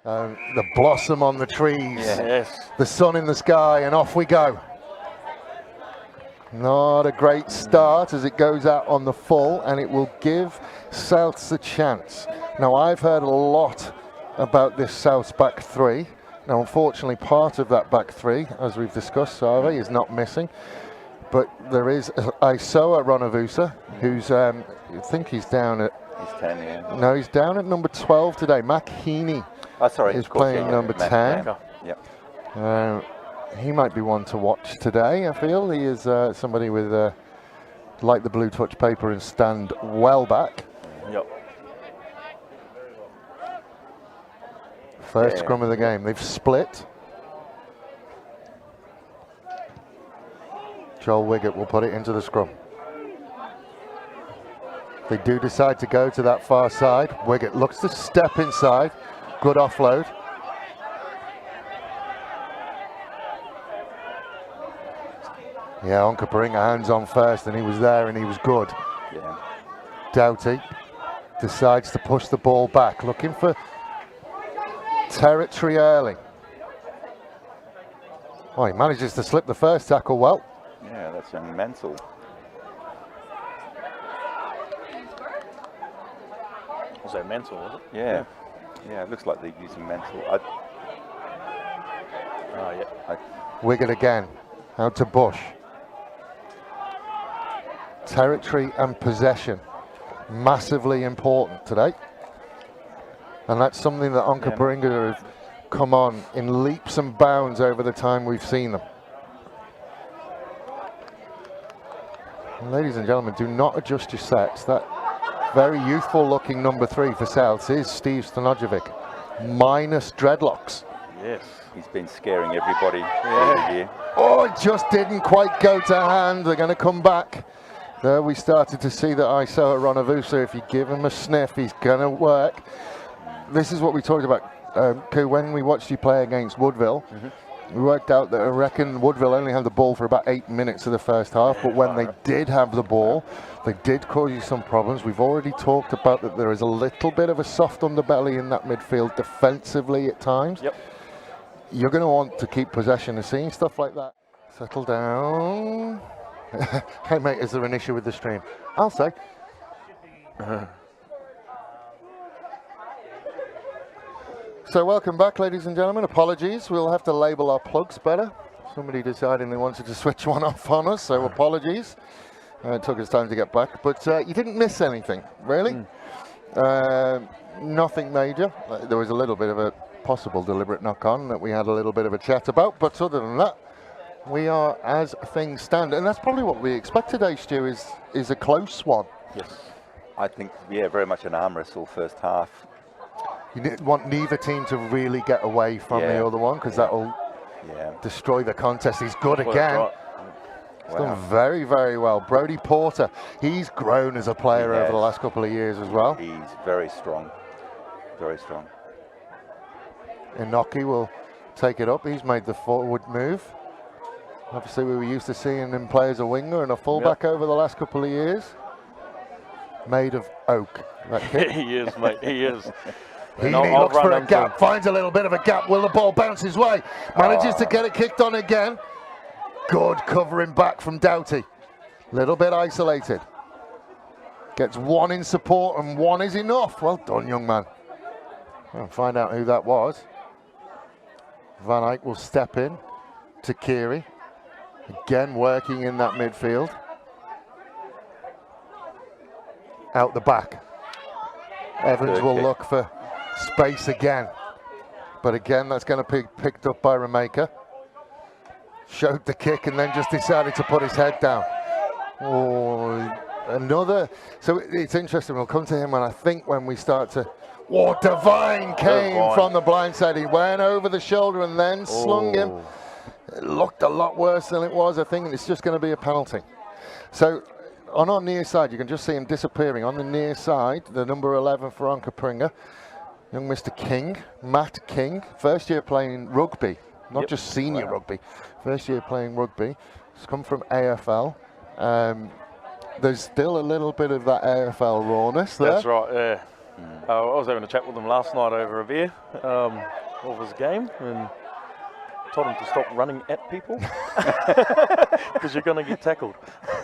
The blossom on the trees, Yes. the sun in the sky, and off we go. Not a great start as it goes out on the full, and it will give Souths a chance. Now, I've heard a lot about this Souths back three. Now, unfortunately, part of that back three, as we've discussed, Save, is not missing. But there is Isoa Ronavusa, who's, I think he's down at... He's 10, yeah. No, he's down at number 12 today. Mac Heaney is playing number 10. Yep. He might be one to watch today, I feel. He is somebody with, like the blue touch paper, and stand well back. Yep. First scrum of the game. They've split. Joel Wiggett will put it into the scrum. They do decide to go to that far side. Wiggett looks to step inside. Good offload. Yeah, Onkaparinga hands on first, and he was there and he was good. Yeah. Doughty decides to push the ball back, looking for territory early. Oh, he manages to slip the first tackle well. Yeah, that's mental. Was that mental, was it? Yeah. Yeah, it looks like they're using mental. Wiggett again, out to Bush. Territory and possession, massively important today. And that's something that Onkaparinga have come on in leaps and bounds over the time we've seen them. And ladies and gentlemen, do not adjust your sets. That very youthful looking number 3 for Souths is Steve Stanojevic, minus dreadlocks. Yes, he's been scaring everybody all year. Oh, it just didn't quite go to hand. They're going to come back. There we started to see that Isoa Ronavusa, if you give him a sniff, he's going to work. This is what we talked about, when we watched you play against Woodville. We worked out that I reckon Woodville only had the ball for about 8 minutes of the first half, but when they did have the ball, they did cause you some problems. We've already talked about that there is a little bit of a soft underbelly in that midfield defensively at times. Yep. You're going to want to keep possession and seeing stuff like that. Settle down. Hey mate, is there an issue with the stream? I'll say. So welcome back, ladies and gentlemen. Apologies, we'll have to label our plugs better. Somebody deciding they wanted to switch one off on us, so apologies. It took us time to get back, but you didn't miss anything, really. Nothing major. There was a little bit of a possible deliberate knock-on that we had a little bit of a chat about, but other than that, we are as things stand. And that's probably what we expect today, Stu, is a close one. Yes. I think, very much an arm wrestle first half. You want neither team to really get away from the other one, because that will destroy the contest. He's good again. He's done very, very well. Brodie Porter, he's grown as a player over the last couple of years as well. He's very strong, very strong. Inoki will take it up. He's made the forward move. Obviously, we were used to seeing him play as a winger and a fullback over the last couple of years. Made of oak, that kid. He is, mate, he is. He looks for a gap, finds a little bit of a gap. Will the ball bounce his way? Manages to get it kicked on again. Good covering back from Doughty. Little bit isolated. Gets one in support and one is enough. Well done, young man. I'll find out who that was. Van Eyck will step in to Keary. Again, working in that midfield. Out the back. Evans will look for space again. But again, that's going to be picked up by Remaker. Showed the kick and then just decided to put his head down. Oh, another. So it's interesting. We'll come to him, and I think when we start to. Oh, Devine came from the blind side. He went over the shoulder and then slung him. It looked a lot worse than it was. I think it's just going to be a penalty. So on our near side, you can just see him disappearing. On the near side, the number 11 for Onkaparinga, young Mr. King, Matt King, first year playing rugby, not just senior rugby, first year playing rugby. He's come from AFL. There's still a little bit of that AFL rawness there. That's right, yeah. I was having a chat with him last night over a beer of his game, and told him to stop running at people because you're going to get tackled.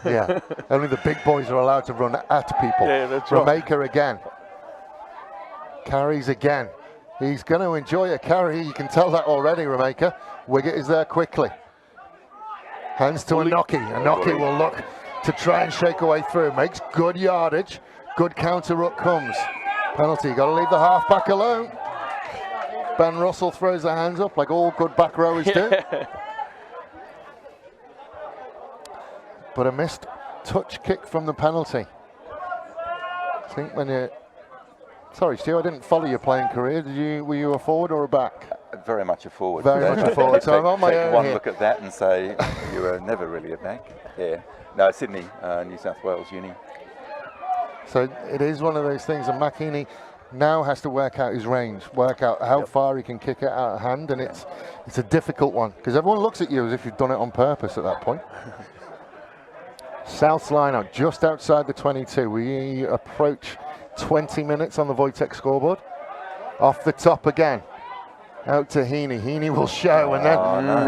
Yeah, only the big boys are allowed to run at people. Yeah, that's right. Remaker again. Carries again. He's going to enjoy a carry. You can tell that already, Remaker. Wiggett is there quickly. Hands to Inoki. Inoki will look to try and shake away through. Makes good yardage. Good counter ruck comes. Penalty. Got to leave the half-back alone. Ben Russell throws the hands up like all good back rowers do. But a missed touch kick from the penalty. I think when you... Sorry, Stu, I didn't follow your playing career. Were you a forward or a back? Very much a forward. Very much a forward. So I'm on my take own one here. look at that and say you were never really a back. Yeah. No, Sydney, New South Wales Uni. So it is one of those things, and Makini now has to work out his range, work out how far he can kick it out of hand, and it's a difficult one because everyone looks at you as if you've done it on purpose at that point. South's line out just outside the 22. We approach 20 minutes on the Wojtek scoreboard. Off the top again. Out to Heaney. Heaney will show and then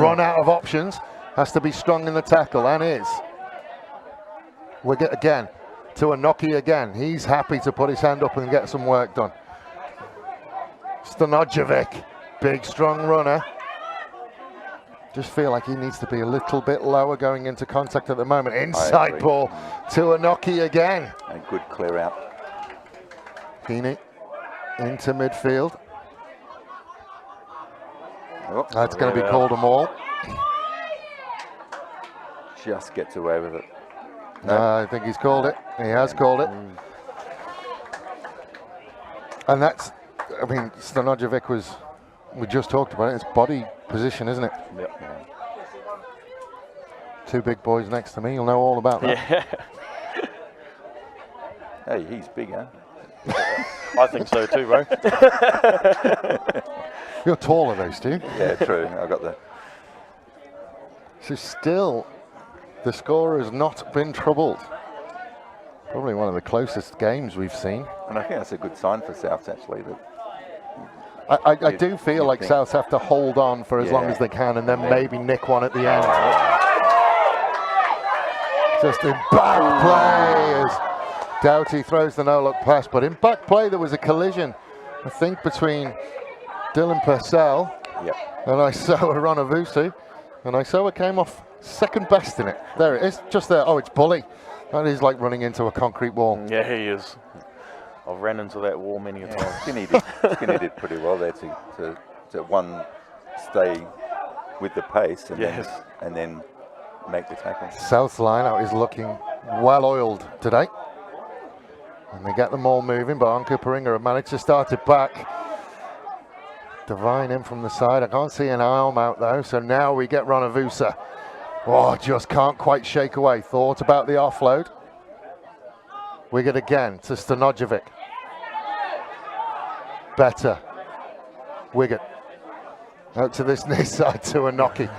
run out of options. Has to be strong in the tackle, and is. Wiggett again. To Inoki again. He's happy to put his hand up and get some work done. Stanojevic. Big, strong runner. Just feel like he needs to be a little bit lower going into contact at the moment. Inside ball to Inoki again. A good clear out. Heaney into midfield. Oh, That's going to be called a maul. just gets away with it. No, I think he's called it. He has called it. And that's, I mean, Stanojevic was, we just talked about it, it's body position, isn't it? Yep. Two big boys next to me, you'll know all about that. Yeah. Hey, he's big, huh? I think so too, bro. You're taller though, Stu. Yeah, true. I got the. So still, the score has not been troubled. Probably one of the closest games we've seen. And I think that's a good sign for Souths, actually. That I do feel like Souths have to hold on for as long as they can and then maybe nick one at the end. Just in back play as Doughty throws the no-look pass, but in back play there was a collision, I think, between Dylan Purcell and Isoa Ronavusu, and Isoa came off second best in it. There it is, just there. Oh, it's Bully. That is like running into a concrete wall. Yeah, he is. I've ran into that wall many a time. Skinny did pretty well there to one, stay with the pace and then make the tackle. South's line-out is looking well-oiled today. And they get them all moving, but Onkaparinga have managed to start it back. Divine in from the side. I can't see an arm out though, so now we get Ronavusa. Oh, just can't quite shake away. Thought about the offload. Wiggett again to Stanojevic. Better. Wiggett. Out to this near side to Inoki.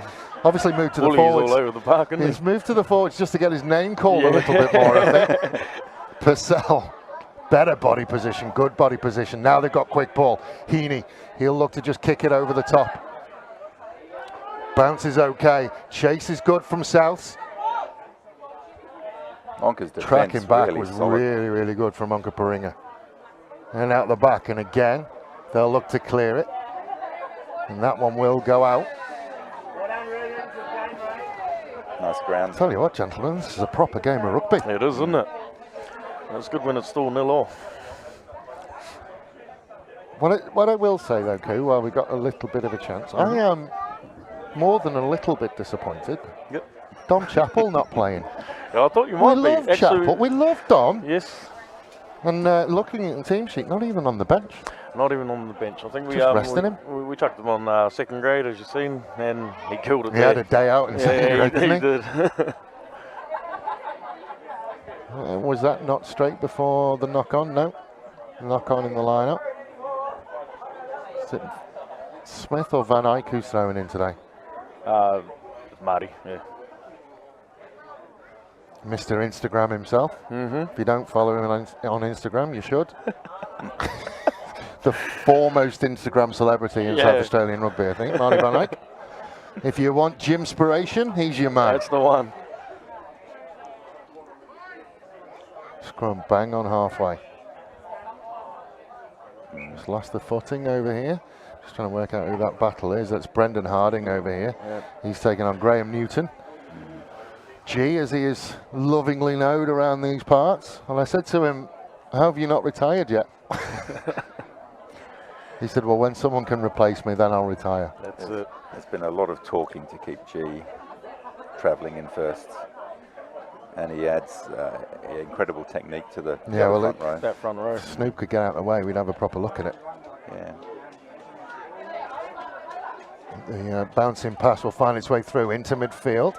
Obviously moved to the forwards. all over the park, isn't he? He's moved to the forwards just to get his name called a little bit more, I think. Purcell. Better body position, good body position. Now they've got quick ball. Heaney, he'll look to just kick it over the top. Bounce is okay. Chase is good from Souths. Onka's defense Tracking back really was solid. really, really good from Onkaparinga. And out the back, and again, they'll look to clear it. And that one will go out. Nice ground. Tell you what, gentlemen, this is a proper game of rugby. It is, isn't it? It's good when it's still 0-0. What I will say though, Koo, while we got a little bit of a chance, I am more than a little bit disappointed. Yep. Dom Chappell not playing. Yeah, I thought you might We be. love Chappell, we love Dom. Yes. And looking at the team sheet, not even on the bench. Not even on the bench. I think we Just resting him? We chucked him on second grade, as you've seen, and he killed it. He had a day out in second grade, didn't he? He did. Was that not straight before the knock-on? No. Knock-on in the lineup. Is it Smith or Van Eyck who's throwing in today? Marty, yeah. Mr. Instagram himself. If you don't follow him on Instagram, you should. The foremost Instagram celebrity in South Australian rugby, I think, Marty Van Eyck. If you want gym-spiration, he's your man. That's the one. Scrum bang on halfway. Just lost the footing over here. Just trying to work out who that battle is. That's Brendan Harding over here. Yep. He's taking on Graham Newton. G, as he is lovingly known around these parts. And I said to him, how have you not retired yet? He said, well, when someone can replace me, then I'll retire. That's it. There's been a lot of talking to keep G travelling in first. And he adds incredible technique to the front row. That front row. Snoop could get out of the way, we'd have a proper look at it. Yeah. The bouncing pass will find its way through into midfield.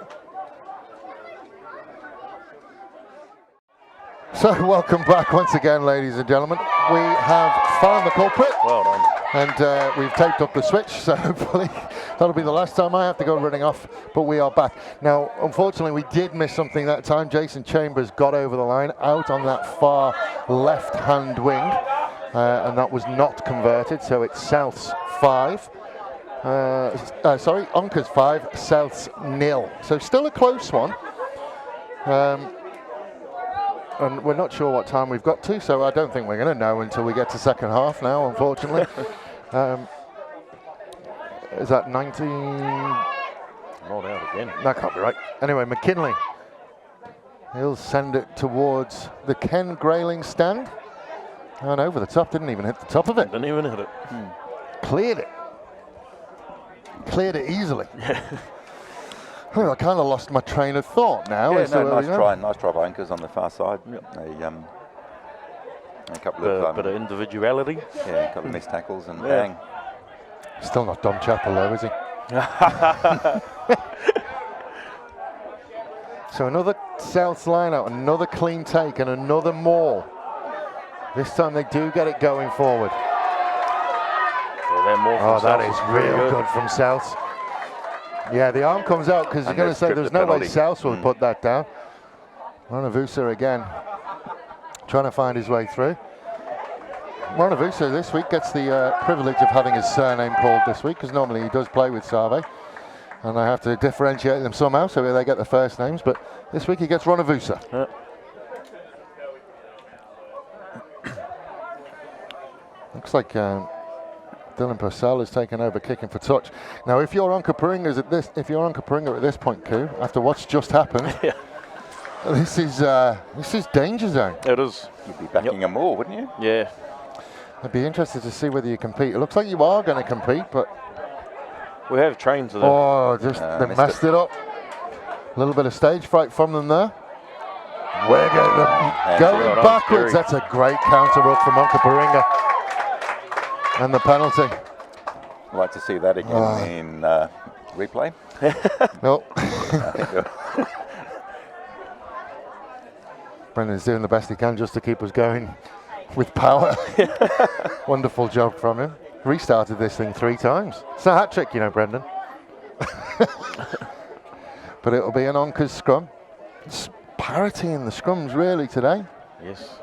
So welcome back once again, ladies and gentlemen. We have found the culprit. Well done. And we've taped up the switch, so hopefully that'll be the last time I have to go running off, but we are back. Now, unfortunately, we did miss something that time. Jason Chambers got over the line out on that far left-hand wing, and that was not converted, so it's South's 5. Onka's 5, South's 0. So still a close one. And we're not sure what time we've got to, so I don't think we're going to know until we get to second half now, unfortunately. Is that 19? Not out again. That can't be right. Anyway, McKinley. He'll send it towards the Ken Grayling stand. And over the top, didn't even hit the top of it. Didn't even hit it. Cleared it. Cleared it easily. I kind of lost my train of thought now. Yeah, nice try by Onkas on the far side. Yep. A couple of bit of individuality. Yeah, a couple of missed tackles and bang. Still not Dom Chappell though, is he? So another South's line out, another clean take and another maul. This time they do get it going forward. Yeah, that is real good from South. Yeah, the arm comes out because you're going to say there's no way South will put that down. Ronavusa again, trying to find his way through. Ronavusa this week gets the privilege of having his surname called this week, because normally he does play with Save. And I have to differentiate them somehow so they get the first names, but this week he gets Ronavusa. Yeah. Looks like Dylan Purcell is taking over kicking for touch. Now, if you're Onkaparinga at this point, Koo, after what's just happened, this is danger zone. It is. You'd be backing them all, wouldn't you? Yeah. I'd be interested to see whether you compete. It looks like you are going to compete, but we have trained to that. Oh, just they messed it up. A little bit of stage fright from them there. We're going backwards. That's a great counter up from Onkaparinga. And the penalty. I'd like to see that again in replay. No. Brendan's doing the best he can just to keep us going with power. Wonderful job from him. Restarted this thing 3 times. It's a hat trick, you know, Brendan. But it'll be an Onka's scrum. It's parity in the scrums really today. Yes.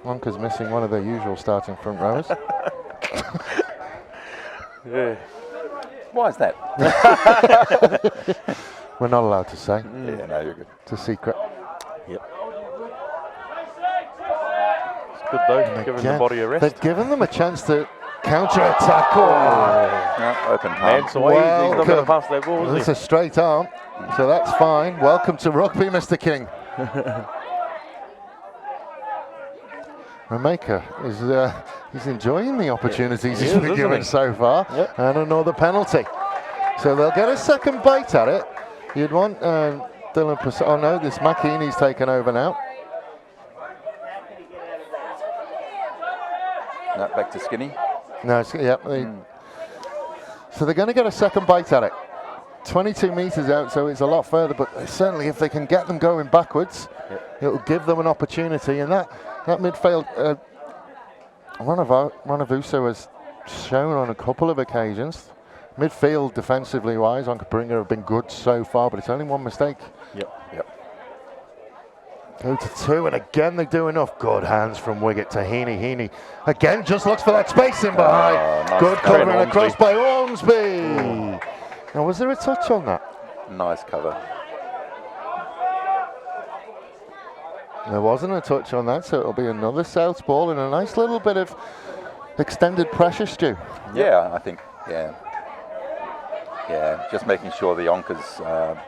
Onka's missing one of their usual starting front rowers. Yeah. Why is that? We're not allowed to say. Yeah, no, you're good. It's a secret. Yep. It's good though, giving the body a rest. They've given them a chance to counter-attack. No, open palm. He's not going to pass that ball, is he? It's a straight arm, so that's fine. Welcome to rugby, Mr. King. Rameka is he's enjoying the opportunities he's been given so far, and another penalty. So they'll get a second bite at it. You'd want Dylan Purcell. Oh no, this McKeaney's taken over now. No, back to Skinny. No, so they're going to get a second bite at it. 22 metres out, so it's a lot further, but certainly if they can get them going backwards, it'll give them an opportunity. And that midfield, Ronavusa has shown on a couple of occasions. Midfield, defensively wise, Onkaparinga have been good so far, but it's only one mistake. Yep. Go to 2, and again they do enough. Good hands from Wiggett to Heaney. Heaney again just looks for that space in behind. Nice Good cover. cover and across by Ormsby. Now, was there a touch on that? Nice cover. There wasn't a touch on that, so it'll be another Souths ball and a nice little bit of extended pressure, Stu. Yeah, I think, yeah. Yeah, just making sure the Onkas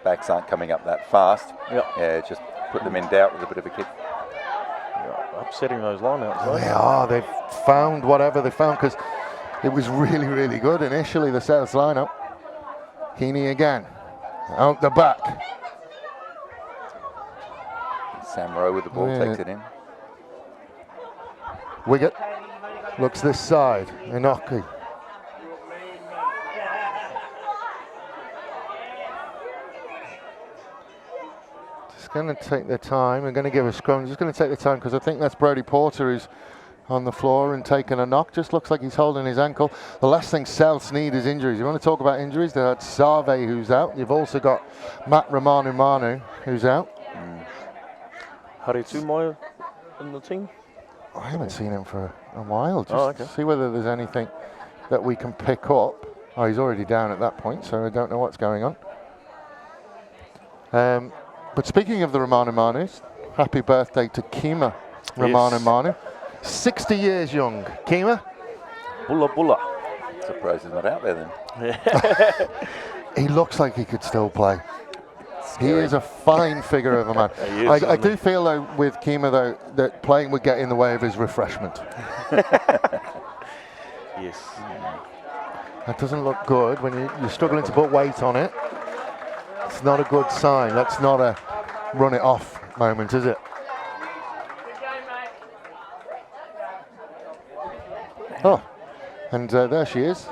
backs aren't coming up that fast. Yep. Yeah, just put them in doubt with a bit of a kick. Yeah, upsetting those lineouts. Though. They are. They've found whatever they found, because it was really, really good initially, the Souths lineup. Heaney again, out the back. Sam Rowe with the ball, takes it in. Wiggett looks this side. Inoki. Just going to take their time. We're going to give a scrum. Just going to take the time, because I think that's Brody Porter who's on the floor and taking a knock. Just looks like he's holding his ankle. The last thing Souths need is injuries. You want to talk about injuries? They had Save who's out. You've also got Matt Romanu who's out. Hari Tumoy in the team? I haven't seen him for a while. Just okay. see whether there's anything that we can pick up. Oh, he's already down at that point, so I don't know what's going on. But speaking of the Romanu, happy birthday to Kima Romanu. 60 years young. Kima? Bulla Bulla. Surprised he's not out there then. He looks like he could still play. He Scary. is a fine figure of a man. He is, I do feel, though, with Kima, though, that playing would get in the way of his refreshment. Yes. That doesn't look good when you're struggling to put weight on it. It's not a good sign. That's not a run it off moment, is it? Oh, and there she is.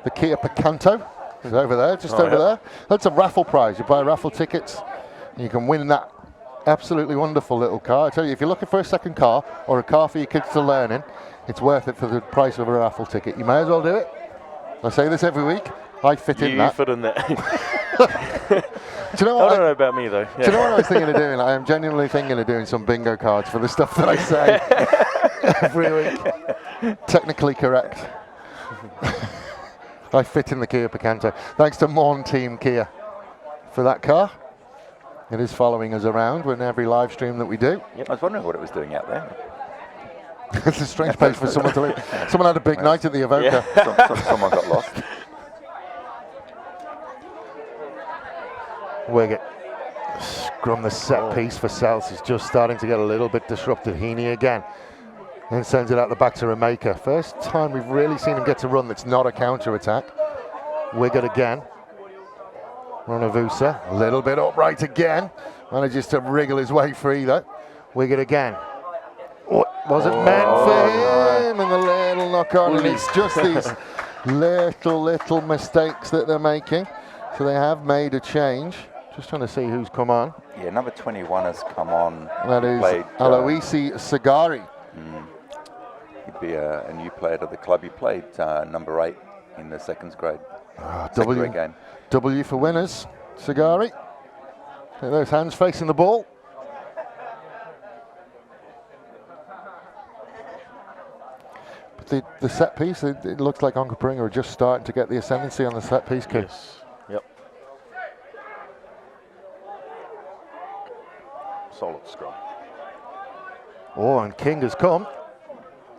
The Kia Picanto is over there, just over there. That's a raffle prize. You buy raffle tickets, and you can win that absolutely wonderful little car. I tell you, if you're looking for a second car or a car for your kids to learn in, it's worth it for the price of a raffle ticket. You may as well do it. I say this every week. I fit in that. You fit in that. Do you know what? I don't know about me, though. Do you know what I was thinking of doing? I am genuinely thinking of doing some bingo cards for the stuff that I say every week. Technically correct. I fit in the Kia Picanto. Thanks to Morn Team Kia for that car. It is following us around in every live stream that we do. Yep. I was wondering what it was doing out there. It's a strange place for someone to leave. Someone had a big night at the Evoca. Yeah. Someone got lost. Wiggett. Scrum the set piece for Souths is just starting to get a little bit disrupted. Heaney again. And sends it out the back to Rameka. First time we've really seen him get to run that's not a counter-attack. Wiggett again. Ronavusa, a little bit upright again. Manages to wriggle his way free though. Wiggett again. Wasn't meant for him, and the little knock on, and it's just these little mistakes that they're making. So they have made a change. Just trying to see who's come on. Yeah, number 21 has come on. That is Aloisi Sagari. He'd be a new player to the club. He played number 8 in the seconds grade. W game. W for winners, Sagari. Those hands facing the ball. But the set piece, it looks like Onkaparinga are just starting to get the ascendancy on the set piece kick. Yes. Yep. Solid scrum. Oh, and King has come.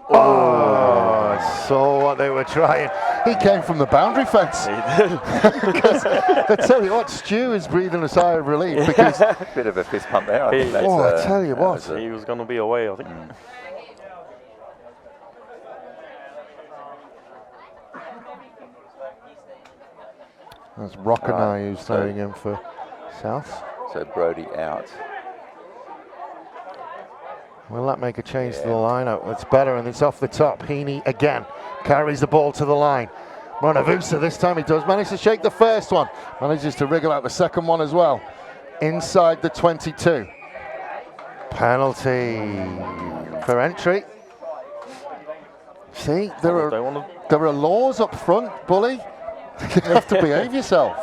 Oh, I saw what they were trying. He came from the boundary fence. He did. I tell you what, Stu is breathing a sigh of relief because. Bit of a fist pump there. I think that's, I tell you what. He was going to be away, I think. That's Rockanai who's throwing in for South. So Brody out. Will that make a change to the lineup? It's better, and it's off the top. Heaney again carries the ball to the line. Ronavusa this time he does manage to shake the first one. Manages to wriggle out the second one as well. Inside the 22. Penalty for entry. See, there are laws up front, bully. You have to behave yourself.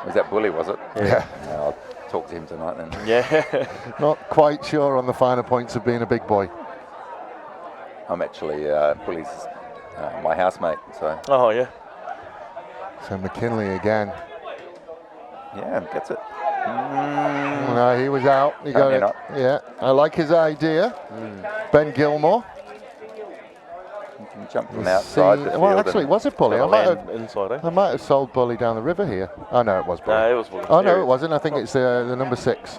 Was that Bully, was it? Yeah. No, I'll talk to him tonight then. Yeah. Not quite sure on the finer points of being a big boy. I'm actually Bully's my housemate, so Oh, yeah. So McKinley again. yeah, gets it. No, he was out. He got Apparently it. not. Yeah, I like his idea. Ben Gilmore. You can jump from See- outside the field. well, actually, was it Bully? I Land inside, eh? might have sold Bully down the river here. Oh no, it was Bully. No, it was Bully. Oh no, it wasn't. I think it's the number 6,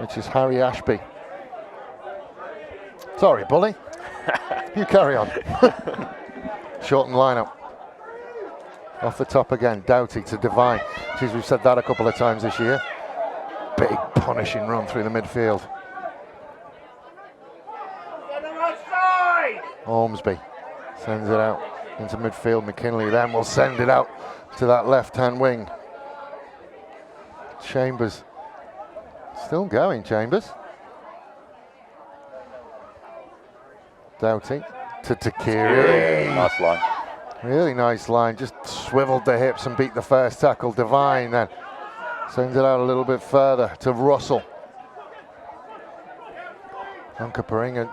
which is Harry Ashby. Sorry, Bully. You carry on. Shorten lineup. Off the top again, Doughty to Devine. Geez, we've said that a couple of times this year. Big punishing run through the midfield. Ormsby sends it out into midfield. McKinley then will send it out to that left-hand wing. Chambers. Still going, Chambers. Doughty to Takiri. Nice line. Really nice line. Just swiveled the hips and beat the first tackle. Devine then sends it out a little bit further to Russell. Onkaparinga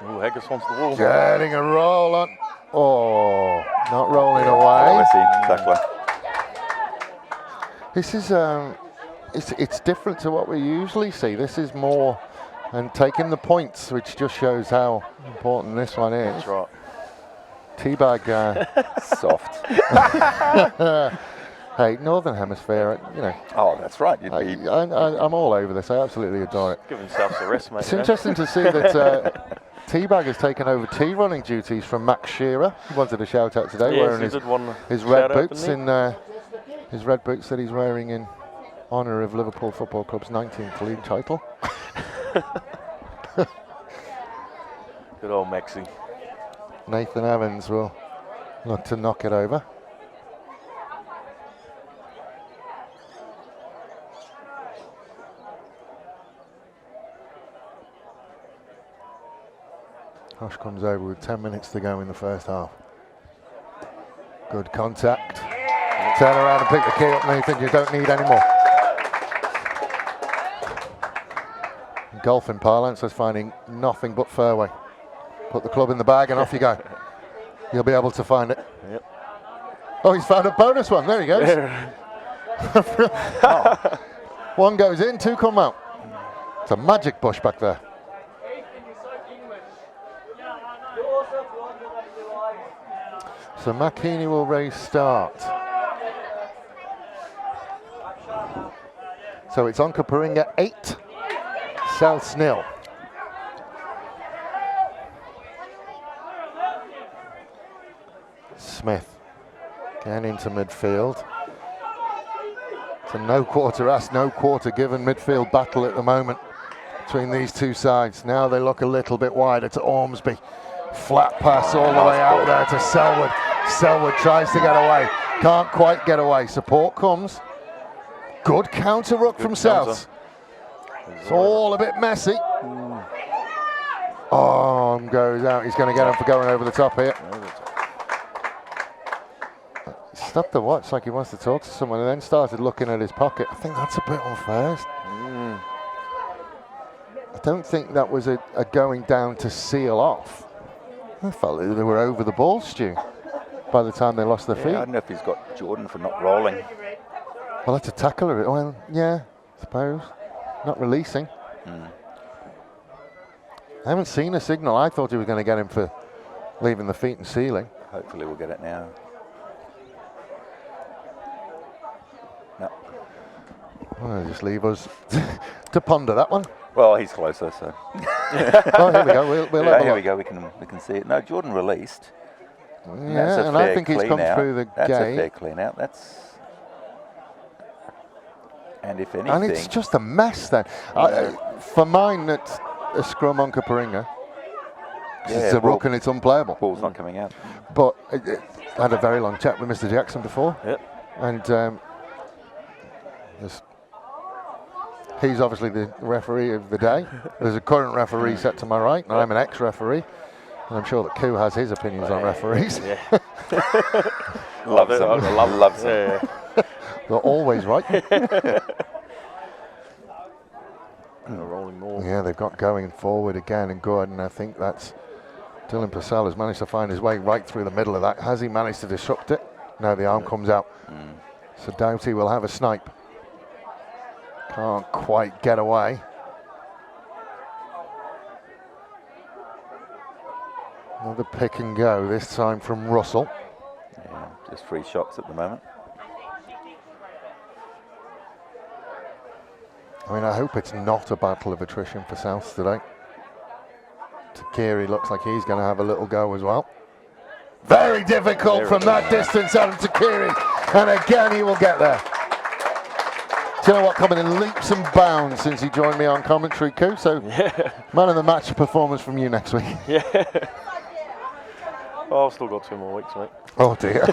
Ooh, Haggis wants the wall. getting a roll on. Oh, not rolling Oh, away. messy tackler. This is it's different to what we usually see. This is more and taking the points, which just shows how important this one is. That's right. Teabag. Soft. Hey, Northern Hemisphere, you know. Oh, that's right. You'd be I'm all over this. I absolutely adore it. Give himself a rest, mate. It's you know? interesting to see that Teabag has taken over tea running duties from Max Shearer. He wanted a shout out today, Yes, wearing he did one his red shout-out, boots didn't his red boots that he's wearing in honour of Liverpool Football Club's 19th league title. Good old Maxi. Nathan Evans will look to knock it over. Hosh comes over with 10 minutes to go in the first half. Good contact. Turn around and pick the key up, Nathan. You don't need any more. Golfing parlance, that's finding nothing but fairway. Put the club in the bag and off you go. You'll be able to find it. Yep. Oh, he's found a bonus one. There he goes. Oh. One goes in, 2 come out. It's a magic bush back there. So Makini will restart. So it's Onkaparinga 8, Souths 0. Smith again into midfield. It's a no quarter asked, no quarter given midfield battle at the moment between these two sides. Now they look a little bit wider to Ormsby. Flat pass all the way out there to Selwood. Selwood tries to get away. Can't quite get away. Support comes. Good counter ruck from Souths. It's all a bit messy. Arm goes out. He's going to get him for going over the top here. Stopped the watch like he wants to talk to someone and then started looking at his pocket. I think that's a bit unfair. I don't think that was a going down to seal off. I felt that they were over the ball, Stu, by the time they lost their feet. I don't know if he's got Jordan for not rolling. Well, that's a tackle of it. Well, yeah, I suppose. Not releasing. I haven't seen a signal. I thought he was going to get him for leaving the feet and sealing. Hopefully we'll get it now. No. Well, just leave us to ponder that one. Well, he's closer, so. Oh, here we go. We'll have a here look. we go. We can see it. No, Jordan released. Yeah, and I think he's come through the That's gate. a fair clean out. And if anything, And it's just a mess then. For mine, it's a scrum on Onkaparinga. It's a ruck and it's unplayable. Ball's not coming out. But I had a very long chat with Mr. Jackson before. Yep. And he's obviously the referee of the day. There's a current referee set to my right, and I'm an ex-referee. And I'm sure that Koo has his opinions on referees. Yeah. Loves them. I love Loves them. Yeah. They're always right. Rolling ball. Yeah, they've got going forward again and good, and I think that's Dylan Purcell has managed to find his way right through the middle of that. Has he managed to disrupt it? No, the arm comes out. So Doughty will have a snipe. Can't quite get away. Another pick and go, this time from Russell. Yeah, just 3 shots at the moment. I mean, I hope it's not a battle of attrition for South today. Takiri looks like he's going to have a little go as well. Very difficult from that distance, Adam Takiri. And again, he will get there. Do you know what? Coming in leaps and bounds since he joined me on commentary, Koo. So, man of the match performance from you next week. Yeah. Oh, I've still got 2 more weeks, mate. Oh dear.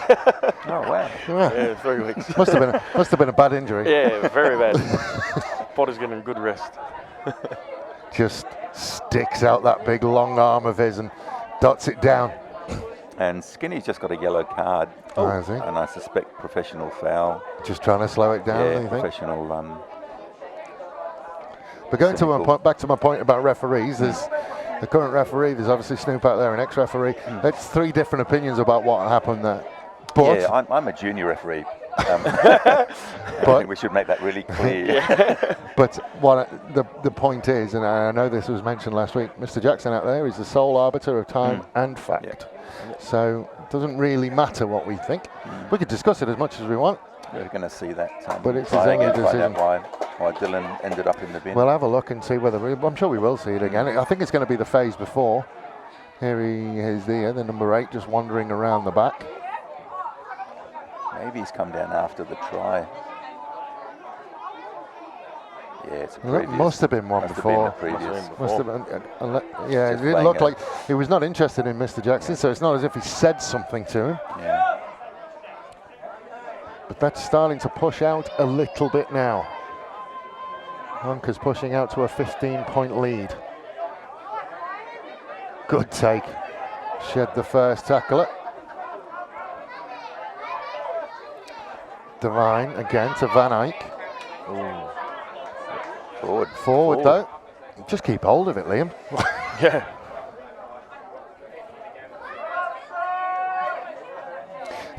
Oh wow. Yeah, 3 weeks. Must have been a bad injury. Yeah, very bad. Body's getting good rest. Just sticks out that big long arm of his and dots it down. And Skinny's just got a yellow card. Oh, has he? And I suspect professional foul. Just trying to slow it down, Yeah, do you think? professional. But going to my cynical. point, back to my point about referees, there's the current referee, there's obviously Snoop out there, an ex-referee. It's 3 different opinions about what happened there. But, Yeah, I'm a junior referee. I think we should make that really clear. but what the point is, and I know this was mentioned last week, Mr. Jackson out there is the sole arbiter of time and fact. Yeah. So it doesn't really matter what we think. We could discuss it as much as we want. We're going to see that. But it's his find only out decision. why Dylan ended up in the bin. We'll have a look and see whether I'm sure we will see it again. I think it's going to be the phase before. Here he is there, the number 8, just wandering around the back. Maybe he's come down after the try. Yeah, it's a Well, that previous. must have been one must before. Have been the previous. Must have been, yeah, it Just didn't playing look it. like he was not interested in Mr. Jackson, so it's not as if he said something to him. Yeah. But that's starting to push out a little bit now. Onka's pushing out to a 15-point lead. Good take. Shed the first tackler. Devine again to Van Eyck. Forward though. Just keep hold of it, Liam. Yeah.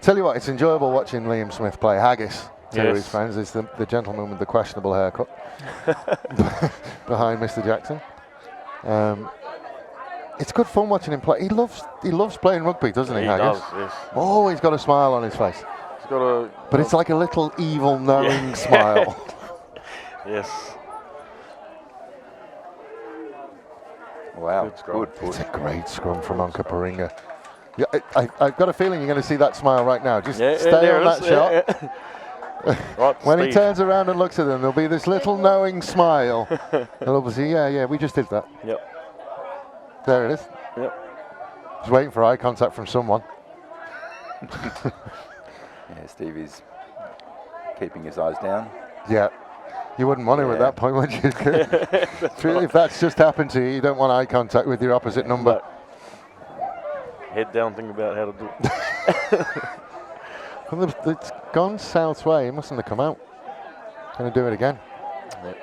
Tell you what, it's enjoyable watching Liam Smith play. Haggis, to Yes. his friends, is the gentleman with the questionable haircut behind Mr. Jackson. It's good fun watching him play. He loves playing rugby, doesn't he, He Haggis? does, yes. Always got a smile on his face. He's got a... But it's like a little evil knowing smile. Yes. Wow, Good scrum. good. It's a great scrum from Onkaparinga. Yeah, I've got a feeling you're going to see that smile right now. Just Yeah, stay there on it that is. shot. Right, When he Steve. turns around and looks at them, there'll be this little knowing smile. And obviously, yeah, we just did that. Yep. There it is. Yep. Just waiting for eye contact from someone. Yeah, Stevie's keeping his eyes down. Yeah. You wouldn't want to at Yeah. that point, would you? If that's just happened to you, you don't want eye contact with your opposite number. Head down, think about how to do it. Well, it's gone South's way. It mustn't have come out. Going to do it again. Yep.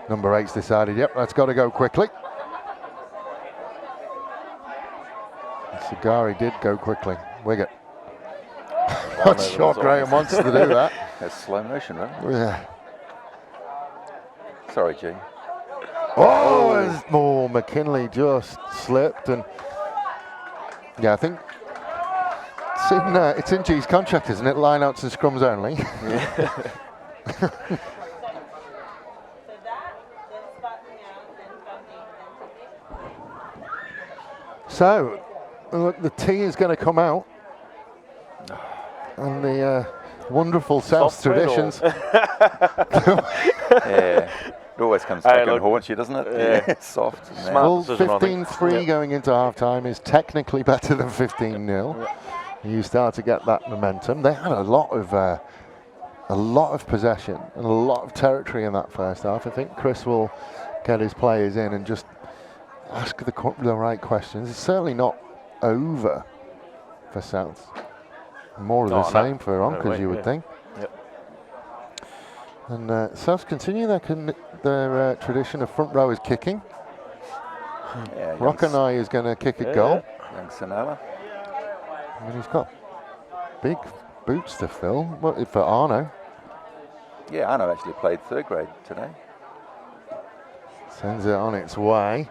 Number 8's decided, yep, that's got to go quickly. Sagari did go quickly. Wiggett. Not sure Graham wants to do that. That's slow motion, right? Yeah. Sorry, G. Oh, McKinley just slipped, and yeah, I think it's in G's contract, isn't it? Lineouts and scrums only. So, look, the tea is going to come out, and the wonderful South Soft bread traditions. Yeah. It always comes Hey, back and look. haunts you, doesn't it? Yeah. It's soft. and Smart. Well, decision, I think. 15-3 Yep. going into half-time is technically better than 15-0. You start to get that momentum. They had a lot of possession and a lot of territory in that first half. I think Chris will get his players in and just ask the right questions. It's certainly not over for South. More of the same for Onkas, you would yeah. think. Yep. And Souths continue their tradition of front rowers kicking. Yeah, Rockanai is going to kick a goal. Young Sanoa. And he's got big boots to fill. What for Arno? Yeah, Arno actually played third grade today. Sends it on its way.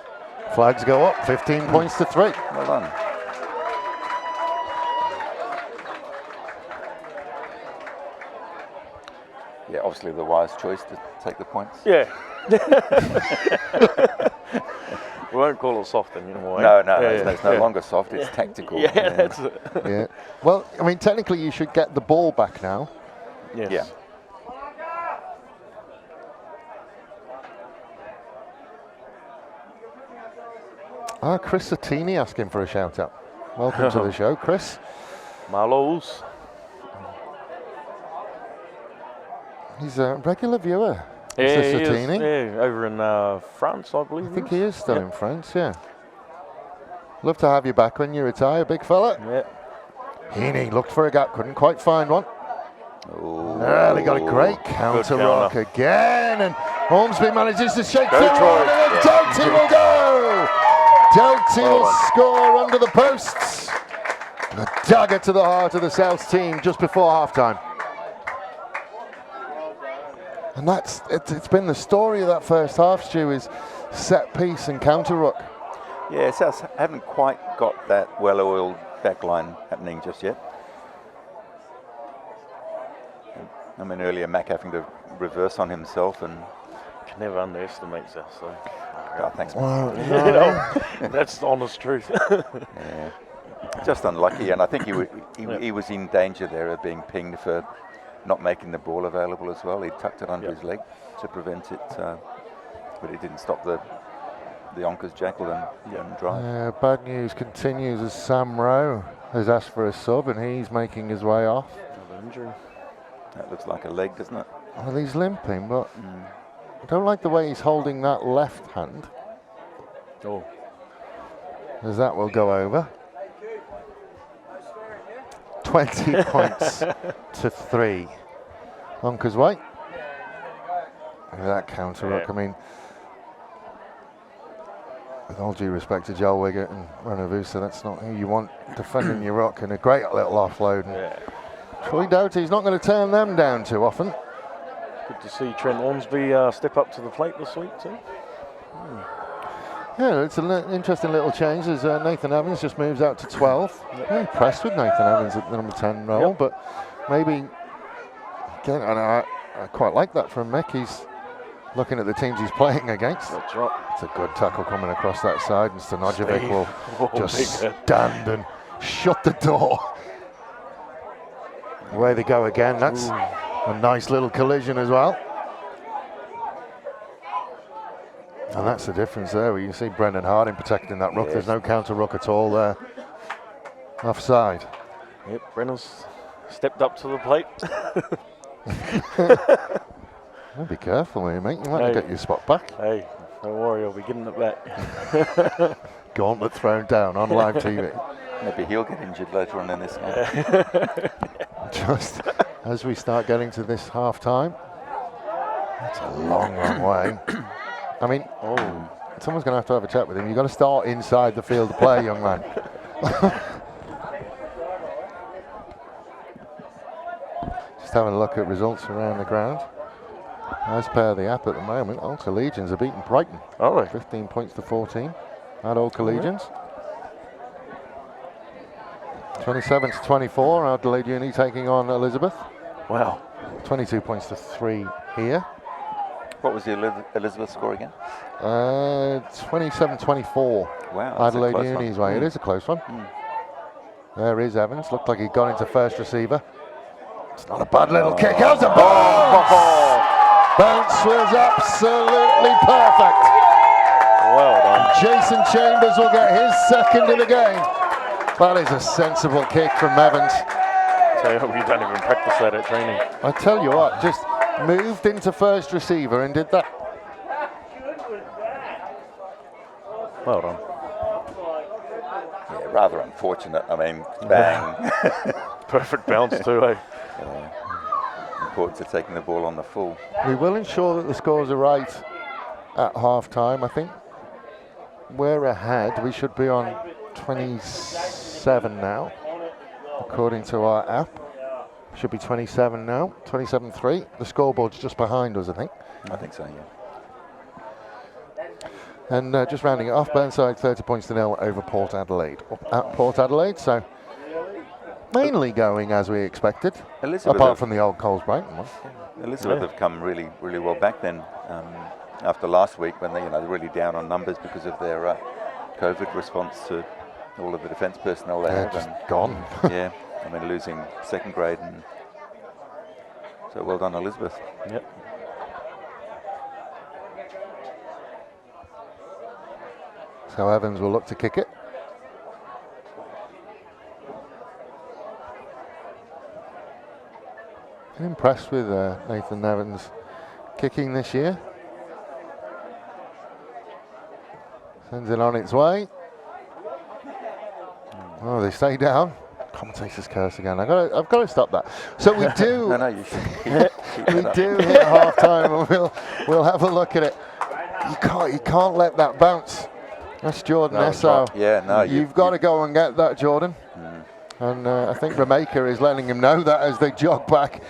Flags go up, 15 points to 3. Well done. Yeah, obviously the wise choice to take the points. Yeah. We won't call it soft anymore. No, it's no longer soft, it's tactical. Yeah, that's it. Yeah. Well, I mean, technically you should get the ball back now. Yes. Yeah. Chris Sattini asking for a shout out. Welcome to the show, Chris. Marlows. He's a regular viewer. Yeah, Mr. he is, Sattini. yeah, over in France, I believe. I think he is still in France, yeah. Love to have you back when you retire, big fella. Yeah. Heaney looked for a gap, couldn't quite find one. Oh, They got a great counter rock again, and Ormsby manages to shake Go, through Troy. one, and Doughty will go! Doughty will score under the posts. A dagger to the heart of the South team just before half-time. And it's been the story of that first half, Stu, is set piece and counter ruck. Yeah, South haven't quite got that well-oiled backline happening just yet. I mean, earlier Mac having to reverse on himself and... Can never underestimate South, so. Oh, thanks, Mac. Well, You know, that's the honest truth. Yeah. Just unlucky, and I think he was in danger there of being pinged for not making the ball available as well. He tucked it under his leg to prevent it, but it didn't stop the Onkas Jackal and drive. bad news continues as Sam Rowe has asked for a sub, and he's making his way off. Another injury. That looks like a leg, doesn't it? Well, he's limping, but I don't like the way he's holding that left hand, Oh. as that will go over. 20 points to 3. Onkas way. That counter ruck, I mean, with all due respect to Joel Wiggett and Renavusa, that's not who you want defending your ruck, and a great little offload. And Troy Doughty's not going to turn them down too often. Good to see Trent Ormsby step up to the plate this week too. Yeah, it's an interesting little change as Nathan Evans just moves out to 12. I'm impressed with Nathan Evans at the number 10 role, but maybe, again, I quite like that from Mick. He's looking at the teams he's playing against. That's right. It's a good tackle coming across that side, and Stanojevic will just stand and shut the door. Away they go again. That's a nice little collision as well. And that's the difference there, where you see Brendan Harding protecting that ruck. There's no counter ruck at all there. Offside. Yep, Brenner's stepped up to the plate. Well, be careful here, mate. You might not get your spot back. Hey, don't worry, I'll be getting it back. Gauntlet thrown down on live TV. Maybe he'll get injured later on in this game. Just as we start getting to this half time. That's a long, long way. I mean, someone's going to have a chat with him. You've got to start inside the field of play, young man. Just having a look at results around the ground. As per the app at the moment, Old Collegians are beating Brighton. 15 points to 14 at Old Collegians. 27 to 24, Adelaide Uni taking on Elizabeth. Wow. 22 points to 3 here. What was the Elizabeth score again? 27-24. Wow. Adelaide Uni's way. It is a close one. There is Evans. Looked like he got into first receiver. It's not a bad little kick. How's the ball? Bounce was absolutely perfect. Well done. Jason Chambers will get his second of the game. That is a sensible kick from Evans. So you don't even practice that at training. I tell you what, just moved into first receiver and did that. Well done. Yeah, rather unfortunate. I mean, bang. Perfect bounce too, eh? Important to taking the ball on the full. We will ensure that the scores are right at half time. I think we're ahead. We should be on 27 now, according to our app. Should be 27 now, 27-3. The scoreboard's just behind us, I think. I think so, yeah. And just rounding it off, Burnside 30 points to 0 over Port Adelaide. Up at Port Adelaide, so mainly going as we expected, apart from the old Coles Brighton one. Elizabeth have come really, really well back then. After last week, when they're really down on numbers because of their COVID response to all of the defence personnel they have. Just gone. Yeah, I mean losing second grade, and so well done, Elizabeth. Yep. So Evans will look to kick it. I'm impressed with Nathan Evans kicking this year. Sends it on its way. Oh, they stay down. Commentator's curse again. I've got to stop that. So we do. No, you should. We do hit half time, and we'll have a look at it. You can't let that bounce. That's Jordan Esso. Yeah, no. You've got to go and get that, Jordan. And I think Rameka is letting him know that as they jog back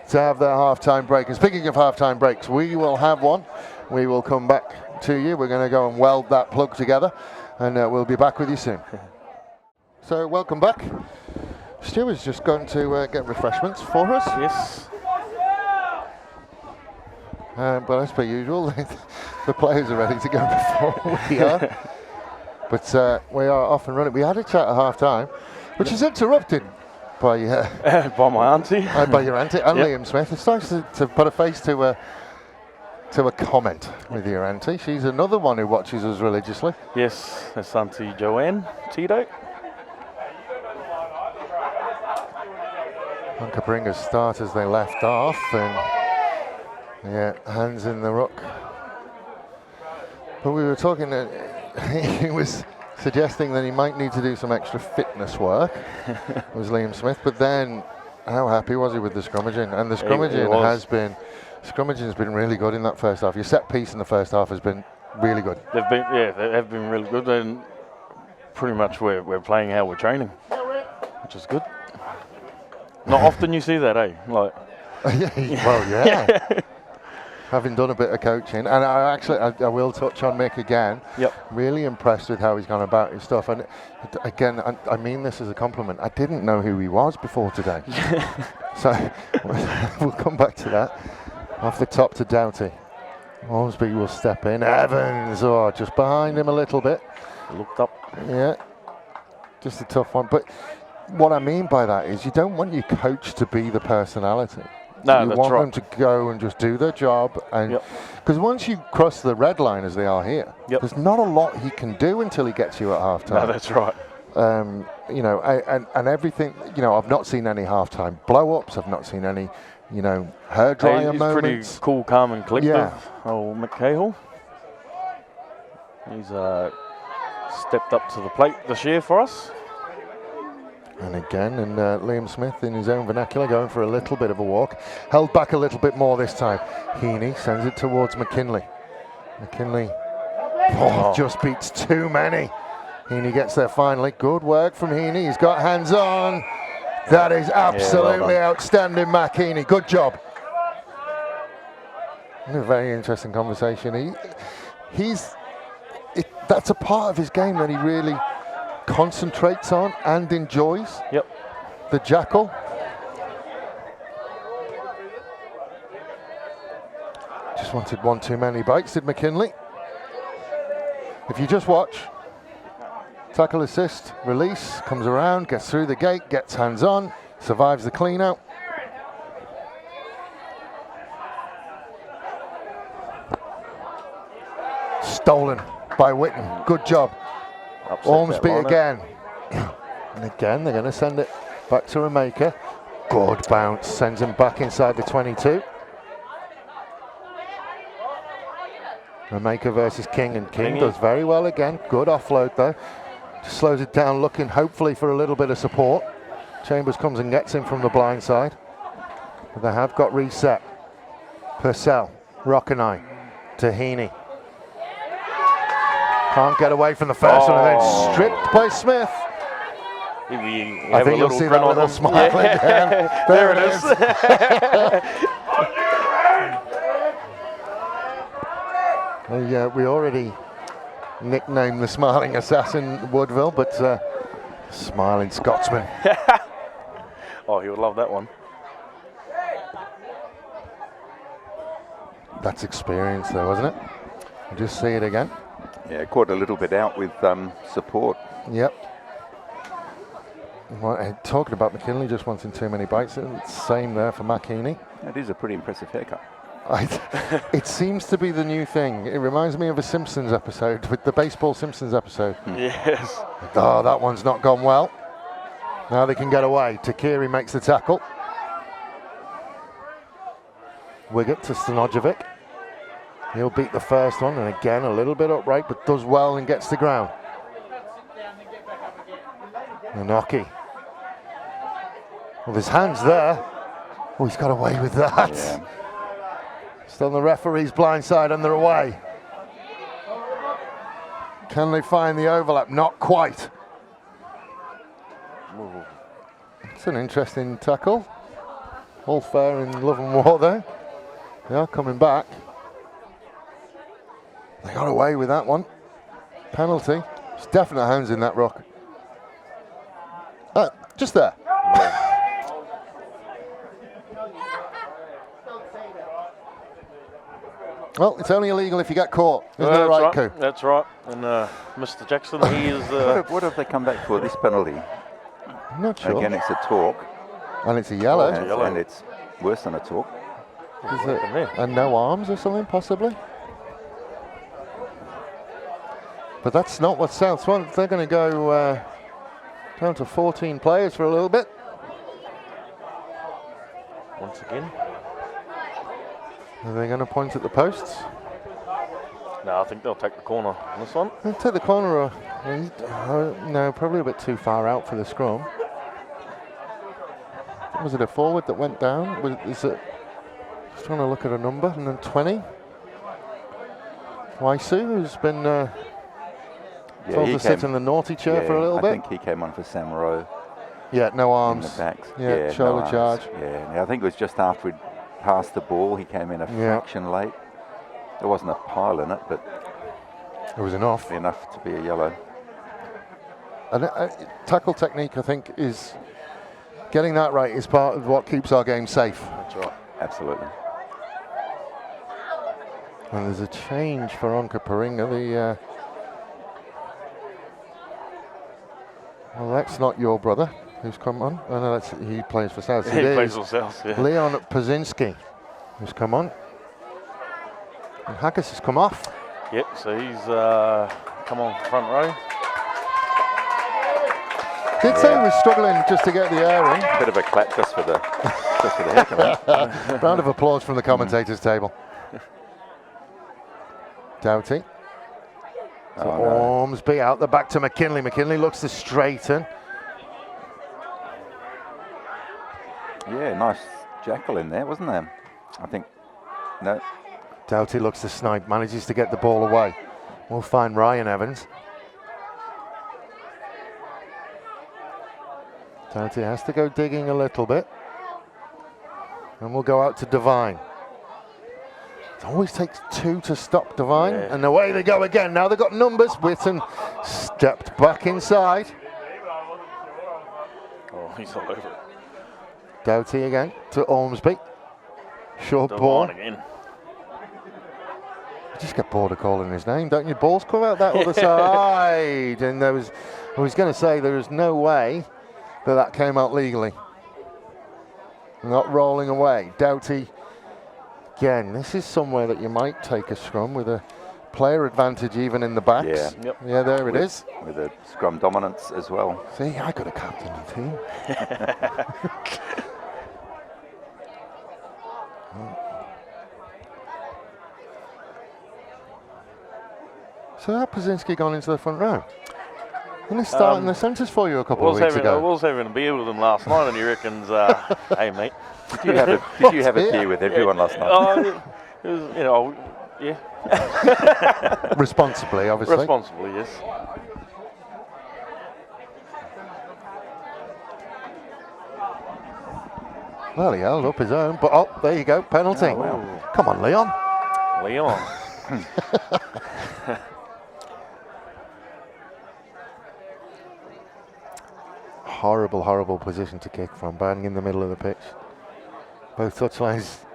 to have their half-time break. And speaking of half-time breaks, we will have one. We will come back to you. We're going to go and weld that plug together, and we'll be back with you soon. So welcome back. Stu is just going to get refreshments for us. Yes. But as per usual, the players are ready to go before we are. But we are off and running. We had a chat at half-time, which is interrupted by by my auntie. by your auntie and Yep. Liam Smith. It's nice to put a face to a comment with your auntie. She's another one who watches us religiously. Yes, that's Auntie Joanne Tito. Onkaparinga start as they left off, and yeah, hands in the ruck. But we were talking that he was suggesting that he might need to do some extra fitness work. Was Liam Smith, but then how happy was he with the scrummaging? And the scrummaging has been really good in that first half. Your set piece in the first half has been really good. They have been really good, and pretty much we're playing how we're training, which is good. Not often you see that, eh? Like, well, yeah. Having done a bit of coaching, and I will touch on Mick again. Yep. Really impressed with how he's gone about his stuff. And again, I mean this as a compliment. I didn't know who he was before today. So we'll come back to that. Off the top to Doughty. Ormsby will step in. Evans, just behind him a little bit. looked up. Yeah, just a tough one. But what I mean by that is you don't want your coach to be the personality. No, you that's want right. them to go and just do their job, and because once you cross the red line as they are here, there's not a lot he can do until he gets you at half time. No, that's right. You know, and everything. You know, I've not seen any half-time blow-ups. I've not seen any, you know, hair dryer He's moments. pretty cool, calm, and collective. Yeah. Old Mick Cahill. He's stepped up to the plate this year for us. And again, Liam Smith in his own vernacular going for a little bit of a walk. Held back a little bit more this time. Heaney sends it towards McKinley. McKinley just beats too many. Heaney gets there finally. Good work from Heaney. He's got hands on. That is absolutely outstanding, Mac Heaney. Good job. A very interesting conversation. That's a part of his game that he really concentrates on and enjoys. Yep. The jackal. Just wanted one too many bites, did McKinley. If you just watch, tackle assist, release, comes around, gets through the gate, gets hands on, survives the clean out. Stolen by Whitten. Good job. Ormsby again. And again, they're going to send it back to Rameka. Good bounce. Sends him back inside the 22. Rameka versus King, and King does very well again. Good offload though. Just slows it down, looking hopefully for a little bit of support. Chambers comes and gets him from the blind side. But they have got reset. Purcell, Rockenai, Tahini. Can't get away from the first one and then stripped by Smith. I think you'll see that little smile again. There it is. We already nicknamed the Smiling Assassin Woodville, but Smiling Scotsman. Oh, he would love that one. That's experience though, wasn't it? Just see it again. Yeah, caught a little bit out with support. Yep. Well, talking about McKinley just wanting too many bites, it's same there for McKinney. That is a pretty impressive haircut. It seems to be the new thing. It reminds me of a Simpsons episode, with the baseball Simpsons episode. Yes. Oh, that one's not gone well. Now they can get away. Takiri makes the tackle. Wiggett to Stanojevic. He'll beat the first one, and again a little bit upright, but does well and gets the ground. Inoki. With his hands there. Oh, he's got away with that. Yeah. Still on the referee's blind side and they're away. Can they find the overlap? Not quite. It's an interesting tackle. All fair in love and war there. They are coming back. They got away with that one. Penalty. There's definite hands in that rock. Just there. Well, it's only illegal if you get caught. Isn't that right, Koo? That's right. And Mr. Jackson, he is... What have they come back for this penalty? I'm not sure. Again, it's a talk. And it's a yellow. And it's worse than a talk. Is it? And no arms or something, possibly? But that's not what Souths want. They're going to go down to 14 players for a little bit. Once again. Are they going to point at the posts? No, I think they'll take the corner on this one. They'll take the corner. No, probably a bit too far out for the scrum. Was it a forward that went down? Is it? Just trying to look at a number. And then 20. Waisu, who's been told to sit in the naughty chair for a little bit. I think he came on for Sam Rowe. Yeah, no arms. In the backs. Yeah, shoulder charge. Yeah, I think it was just after we'd passed the ball, he came in a fraction late. There wasn't a pile in it, but it was enough to be a yellow. And tackle technique, I think, is getting that right is part of what keeps our game safe. That's right. Absolutely. And there's a change for Onkaparinga. Well, that's not your brother who's come on. Oh, no, he plays for South. He plays for South, yeah. Leon Pazinski who's come on. And Haggis has come off. Yep, so he's come on front row. Did say he was struggling just to get the air in. Bit of a clap just for the heck of it. Round of applause from the commentators' table. Doughty. Ormsby out the back to McKinley. McKinley looks to straighten. Yeah, nice jackal in there, wasn't there? I think. No. Doughty looks to snipe, manages to get the ball away. We'll find Ryan Evans. Doughty has to go digging a little bit. And we'll go out to Devine. It always takes two to stop Devine. Yeah. And away they go again. Now they've got numbers. Whitten stepped back inside. Oh, he's all over it. Doughty again to Ormsby. Short ball. Again. You just get bored of calling his name, don't you? Balls come out that other side. And I was going to say there is no way that came out legally. Not rolling away. Doughty. Again, this is somewhere that you might take a scrum with a player advantage even in the backs. Yeah, yeah, there it is. With a scrum dominance as well. See, I could have captained the team. So has Pazinski gone into the front row? And he's starting the centres for you a couple of weeks I ago. was having a beer with him last night, and he reckons, "Hey, mate." Did you have a beer with everyone last night? Oh, it was, yeah. Responsibly, obviously. Responsibly, yes. Well, he held up his own, but there you go, penalty. Oh, wow. Come on, Leon. Leon. Horrible, horrible position to kick from, bang in the middle of the pitch. Both touchlines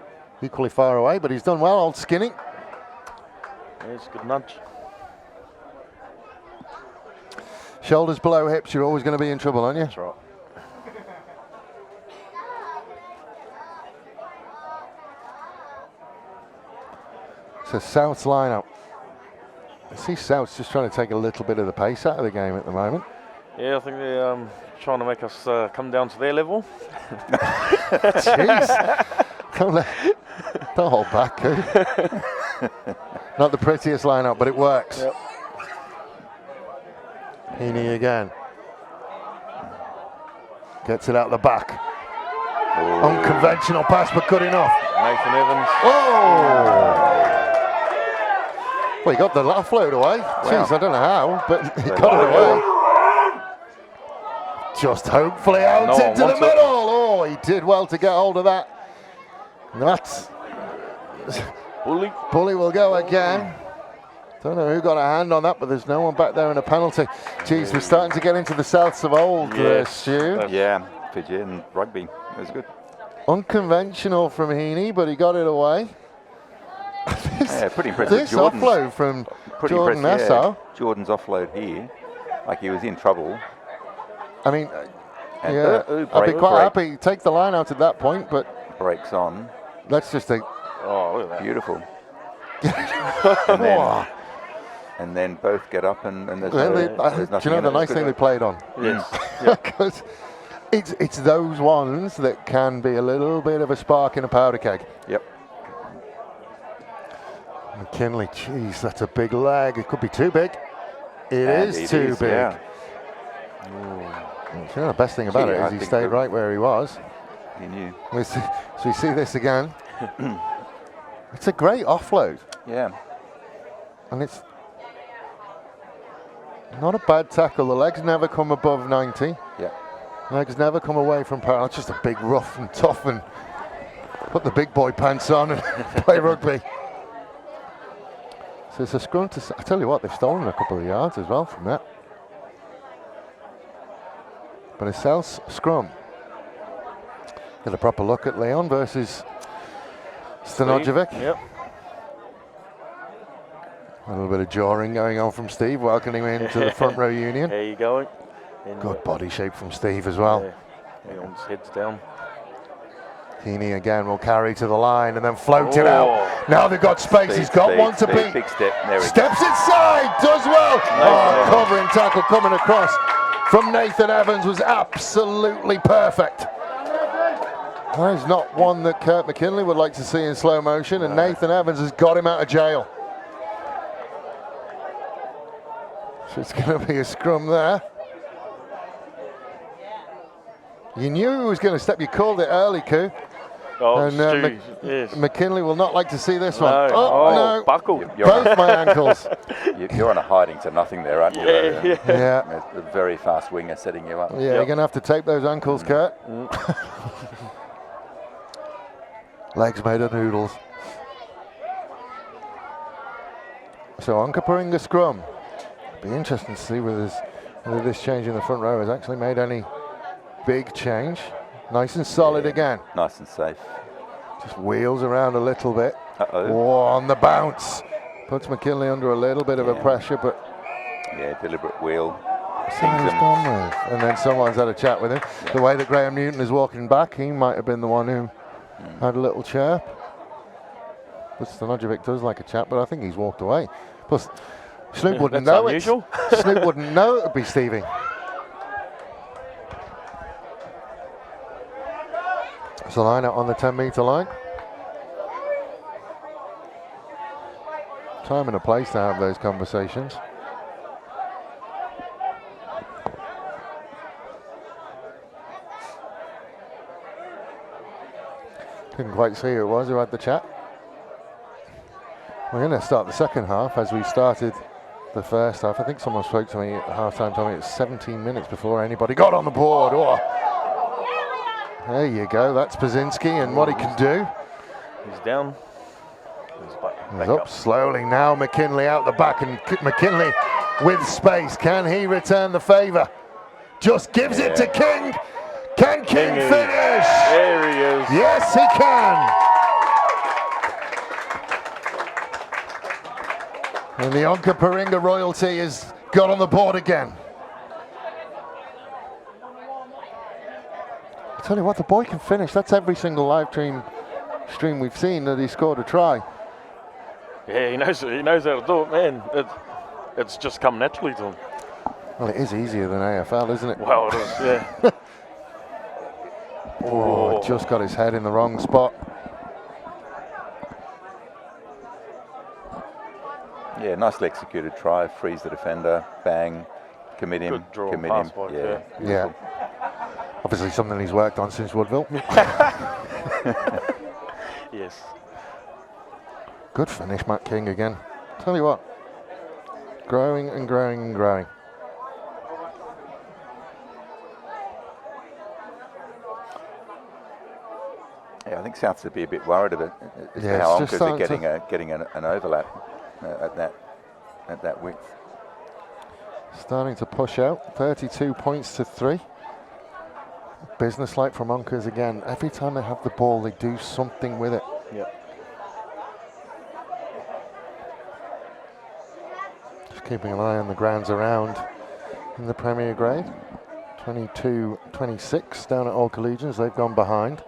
equally far away, but he's done well, old Skinny. Yes, good nudge. Shoulders below hips, you're always going to be in trouble, aren't you? That's right. So South's lineup. I see South's just trying to take a little bit of the pace out of the game at the moment. Yeah, I think they're trying to make us come down to their level. Jeez. Don't hold back, Coo. Not the prettiest lineup, but it works. Yep. Heaney again. Gets it out the back. Oh. Unconventional pass, but good enough. Nathan Evans. Oh! Well, he got the offload away. Jeez, I don't know how, but he got it away. Just hopefully out No one into the wants middle. it. Oh, he did well to get hold of that. That's Bully will go again. Don't know who got a hand on that, but there's no one back there in a penalty. Jeez, we're starting to get into the Souths of old, Stu. Yeah, Fijian rugby. It was good. Unconventional from Heaney, but he got it away. Yeah, pretty impressive. This offload from Jordan Nassau. Yeah. Jordan's offload here, like he was in trouble. I mean, And yeah, I'd be quite break. happy. Take the line out at that point, but Breaks on. let's just think. Oh, look at that. Beautiful. Oh. And then both get up and there's, Well, no, they- there's do nothing you know in the it. nice thing they played on? Yes. Because it's those ones that can be a little bit of a spark in a powder keg. Yep. McKinley, geez, that's a big leg. It could be too big. It And is it too is, big. yeah. You know, the best thing about Gee, it I is he think stayed the- right where he was. He knew. So we see this again. It's a great offload, Yeah. and it's not a bad tackle. The legs never come above 90. Yeah. Legs never come away from parallel. It's just a big rough and tough and put the big boy pants on and play rugby. So it's a scrum to, I tell you what, they've stolen a couple of yards as well from that. But it's South's scrum. Get a proper look at Leon versus Stanojevic. Yep. A little bit of jawing going on from Steve, welcoming him into the front row union. There you go. And, Good body shape from Steve as well. Yeah. Leon's head's down. Heaney again will carry to the line and then float it Oh. out. Now they've got space. He's got one to beat. Big step. There we go. Steps inside, does well. Oh, covering tackle coming across from Nathan Evans was absolutely perfect. That is not one that Kurt McKinley would like to see in slow motion, and Nathan Evans has got him out of jail. So it's going to be a scrum there. You knew he was going to step. You called it early, Koo. Oh, And Stu, yes. McKinley will not like to see this No. one. Oh, No. buckled. Both my ankles. You're on a hiding to nothing there, aren't you? Yeah. Yeah. A very fast winger setting you up. Yeah, you're going to have to tape those ankles, Kurt. Legs made of noodles. So Onkaparinga scrum. Be interesting to see whether this change in the front row has actually made any big change. Nice and solid again. Nice and safe. Just wheels around a little bit. Uh-oh. Oh, on the bounce. Puts McKinley under a little bit of a pressure, but Yeah, deliberate wheel. see what he's gone with. And then someone's had a chat with him. The way that Graham Newton is walking back, he might have been the one who had a little chirp. But Stanojevic does like a chat, but I think he's walked away. Plus, Snoop wouldn't That's know unusual. it. Snoop wouldn't know it would be Stevie. So line out on the 10-metre line. Time and a place to have those conversations. Couldn't quite see who it was who had the chat. We're going to start the second half as we started the first half. I think someone spoke to me at half-time, told me it's 17 minutes before anybody got on the board. Oh. There you go, that's Pazinski and what he can do. He's down. He's up slowly now, McKinley out the back, and McKinley with space. Can he return the favour? Just gives it to King. Can King finish? There he is. Yes, he can. And the Onkaparinga royalty has got on the board again. I tell you what, the boy can finish. That's every single live stream we've seen that he scored a try. Yeah, he knows how to do it, man. It's just come naturally to him. Well, it is easier than AFL, isn't it? Well, it is, yeah. Oh, just got his head in the wrong spot. Yeah, nicely executed try. Frees the defender. Bang. Commit him. Good draw commit pass him. by, Yeah. Yeah. Obviously something he's worked on since Woodville. Yes. Good finish, Matt King again. Tell you what, growing and growing and growing. Yeah, I think Souths would be a bit worried about Yeah, how it's just Onkers are starting getting an overlap at that width. Starting to push out, 32 points to 3. Business-like from Onkers again. Every time they have the ball, they do something with it. Yep. Just keeping an eye on the grounds around in the Premier Grade. 22-26 down at All Collegians. They've gone behind.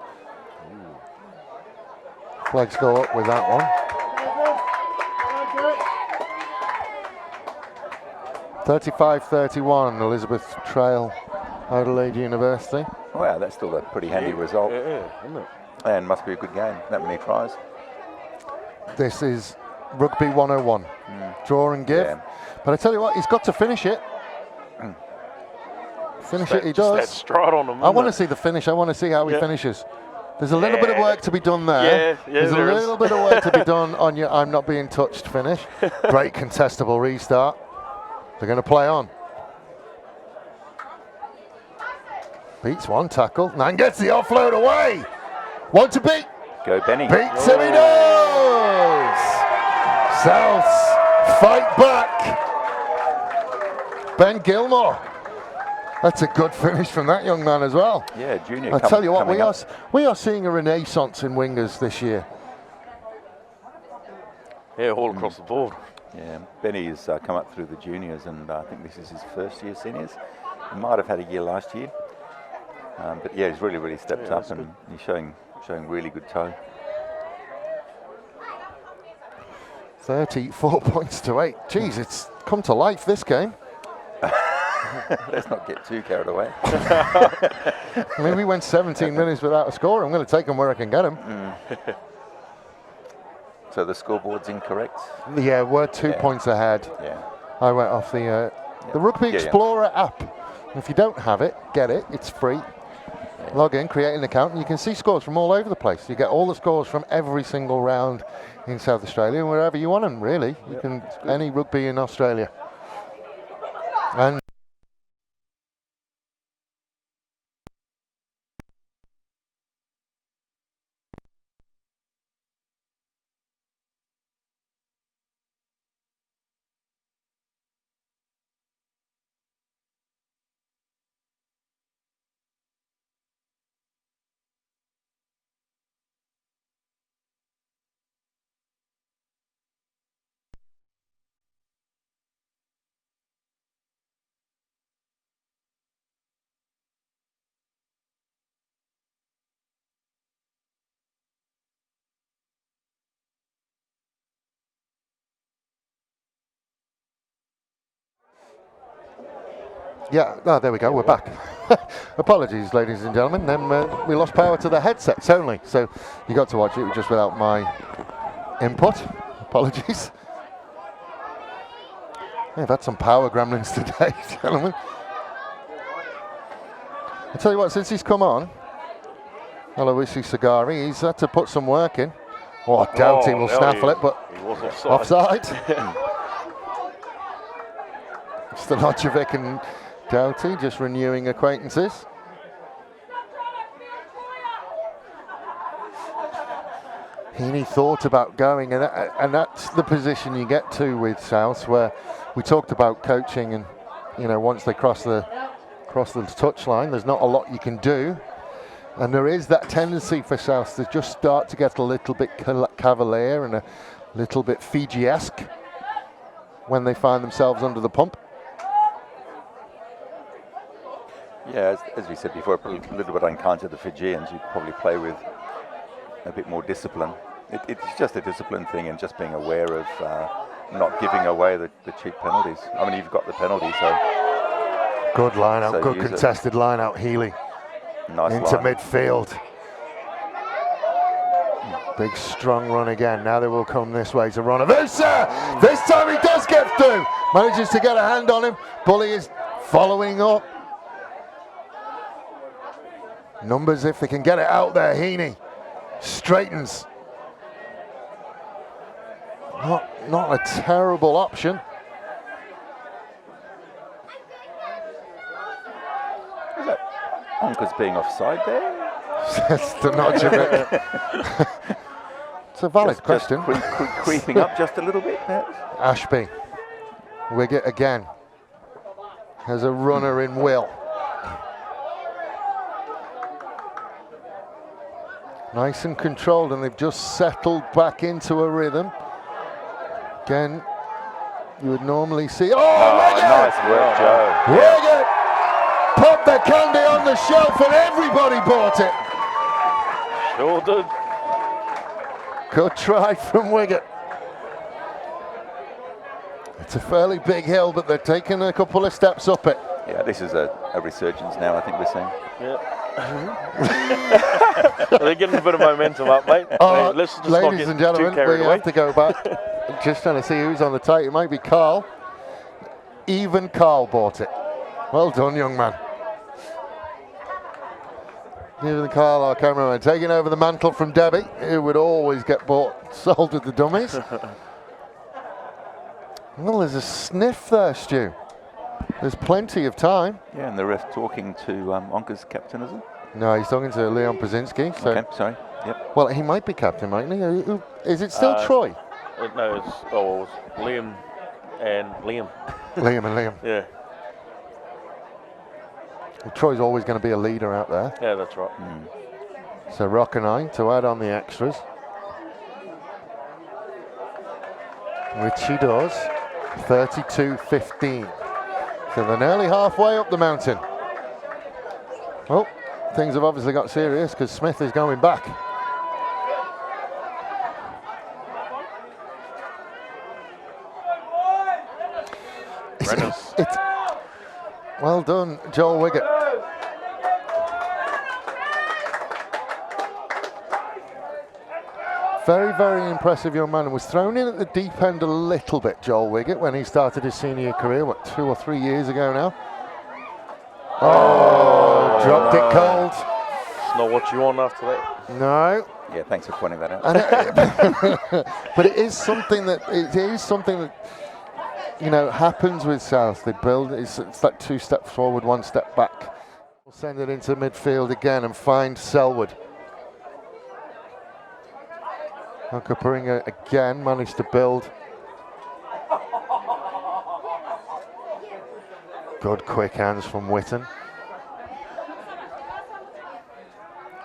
Flags go up with that one. 35-31, Elizabeth Trail, Adelaide University. Wow, that's still a pretty handy result. Yeah, isn't it? And must be a good game. That many tries. This is Rugby 101. Draw and give. Yeah. But I tell you what, he's got to finish it. Finish it, he Just that does. stride on him. I want to see the finish. I want to see how he finishes. There's a little bit of work to be done there. There's a little bit of work to be done on your I'm not being touched finish. Great contestable restart. They're going to play on. Beats one tackle. And gets the offload away. One to beat. Go Benny. Beats him, he does. Souths fight back. Ben Gilmore. That's a good finish from that young man as well. Yeah, junior. I tell you what, we are seeing a renaissance in wingers this year. Yeah, all across the board. Yeah, Benny has come up through the juniors, and I think this is his first year seniors. He might have had a year last year, but yeah, he's really stepped up, and he's showing really good toe. 34 points to 8. Geez, it's come to life, this game. Let's not get too carried away. I mean, we went 17 minutes without a score. I'm going to take them where I can get them. So the scoreboard's incorrect? Yeah, we're 2 points ahead. Yeah. I went off the Rugby Explorer app. If you don't have it, get it. It's free. Log in, create an account, and you can see scores from all over the place. You get all the scores from every single round in South Australia, and wherever you want them, really. You can any rugby in Australia. And yeah, there we go, we're back. Apologies, ladies and gentlemen. Then we lost power to the headsets only, so you got to watch it just without my input. Apologies. We've had some power gremlins today, gentlemen. I tell you what, since he's come on, Aloisi Sagari, he's had to put some work in. Oh, Doughty will snaffle it, but he was offside. Stanojevic and Doughty just renewing acquaintances. Heaney thought about going, and that's the position you get to with South, where we talked about coaching, and once they cross the touchline, there's not a lot you can do, and there is that tendency for South to just start to get a little bit cavalier and a little bit Fiji-esque when they find themselves under the pump. Yeah, as we said before, a little bit unkind to the Fijians. You'd probably play with a bit more discipline. It's just a discipline thing, and just being aware of not giving away the cheap penalties. I mean, you've got the penalty, so... Good line out, so good contested line out, Healy. Nice into line. midfield. Big strong run again. Now they will come this way to Ronavusa. This time he does get through. Manages to get a hand on him. Bully is following up. Numbers if they can get it out there. Heaney straightens. Not a terrible option. Is that Onka's being offside there? It's a valid question. Creeping up just a little bit, perhaps? Ashby. Wiggett again. Has a runner in Will. Nice and controlled, and they've just settled back into a rhythm. Again, you would normally see... Oh, Wiggett! Nice work, Joe. Wiggett put the candy on the shelf and everybody bought it. Sure did. Good try from Wiggett. It's a fairly big hill, but they're taking a couple of steps up it. Yeah, this is a resurgence now, I think we're seeing. Yeah. They're getting a bit of momentum up, mate. Let's just ladies and gentlemen, we away. have to go back. Just trying to see who's on the tight. It might be Carl. Even Carl bought it. Well done, young man. Even Carl, our cameraman, taking over the mantle from Debbie, who would always get sold with the dummies. Well, there's a sniff there, Stu. There's plenty of time. Yeah, and the ref talking to Onka's captain, is it? No, he's talking to Leon Pazinski. So Okay, sorry. Yep. well, he might be captain, mightn't he? Is it still Troy? No, it was Liam and Liam. Liam and Liam. Yeah. Well, Troy's always going to be a leader out there. Yeah, that's right. So Rock and I to add on the extras. Which he does. 32-15. So they're nearly halfway up the mountain. Well, things have obviously got serious because Smith is going back. It's well done, Joel Wiggett. Very, very impressive young man, and was thrown in at the deep end a little bit, Joel Wiggett, when he started his senior career, 2 or 3 years ago now. Oh, dropped it cold. It's not what you want after that. No. Yeah, thanks for pointing that out. But it is something that happens with South. They build, it's that 2 steps forward, 1 step back. We'll send it into midfield again and find Selwood. Onkaparinga again managed to build. Good quick hands from Witten.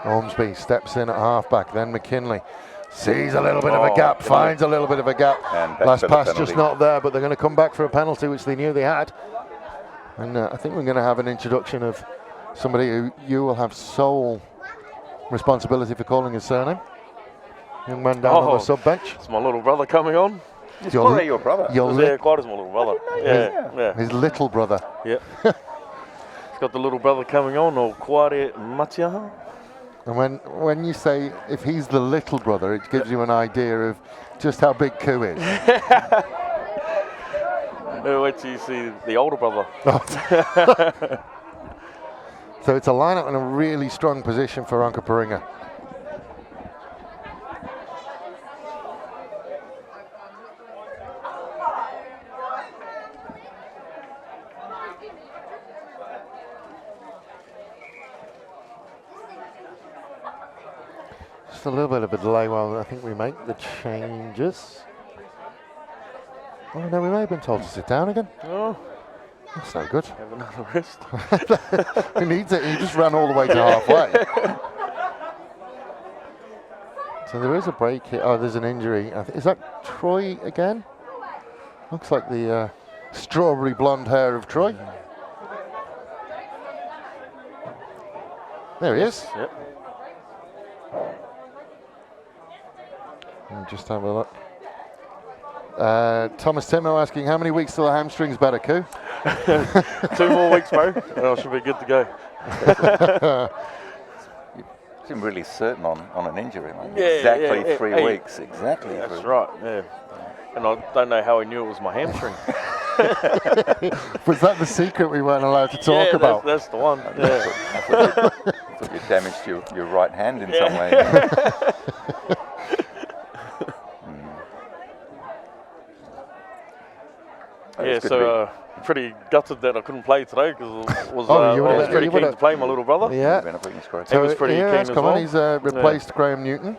Ormsby steps in at halfback, then McKinley sees a little bit of a gap, finds a little bit of a gap. Last pass just not there, but they're going to come back for a penalty, which they knew they had. And I think we're going to have an introduction of somebody who you will have sole responsibility for calling his surname. Young man down on the sub bench. It's my little brother coming on. It's probably your brother. Quite as my little brother. Yeah. His little brother. Yeah. He's got the little brother coming on, or Kware Matiaha. And when you say if he's the little brother, it gives you an idea of just how big Koo is. No, wait till you see the older brother. So it's a lineup in a really strong position for Onkaparinga. Just a little bit of a delay while I think we make the changes. Oh no, we may have been told to sit down again. Oh, That's no good. have another rest. He needs it. He just ran all the way to halfway. So there is a break here. Oh, there's an injury. Is that Troy again? Looks like the strawberry blonde hair of Troy. There he is. Yep. Let me just have a look. Thomas Timo asking, how many weeks till the hamstring's better, Koo? 2 more weeks, bro, and I should be good to go. You seem really certain on an injury, man. Yeah, exactly yeah, 3 hey, weeks. Exactly. That's 3 right, yeah. And I don't know how he knew it was my hamstring. Was that the secret we weren't allowed to talk about? That's the one. I Yeah. thought you damaged your right hand in some way. Yeah, It's good to so pretty gutted that I couldn't play today because I was would've- pretty you keen to would've- play my little brother. be- Yeah. been a big score. He was pretty here keen has as come well. on. He's replaced Graham Newton.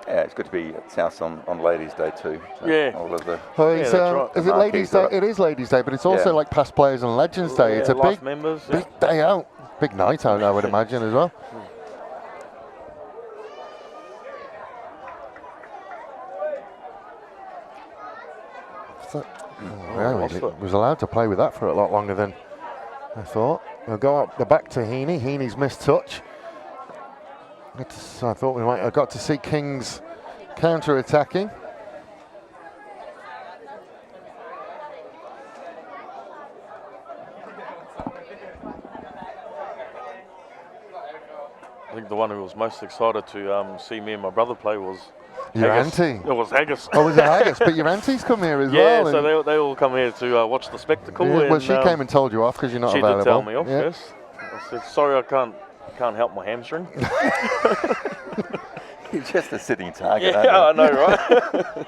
Yeah, it's good to be at South on Ladies' Day too. So Yeah. all of the Oh, Yeah, he's, that's right. is it Marquees Ladies' Day? are up. It is Ladies' Day, but it's also Yeah. like Past Players and Legends Day. It's a life big, members. Yeah. big day out. Big night out, I would imagine, as well. So, lost he it. was allowed to play with that for a lot longer than I thought. We'll go up the back to Heaney. Heaney's missed touch. I thought we might have got to see Kings counter-attacking. I think the one who was most excited to see me and my brother play was Your Haggis. auntie. It was Haggis. Oh, was it Haggis? But your auntie's come here as Yeah, well. so and- they all come here to watch the spectacle. Yeah, well, and, she came and told you off because you're not she available. did tell me off. Yeah. Yes. I said, sorry, I can't help my hamstring. You're just a sitting target. Yeah, I aren't know, right?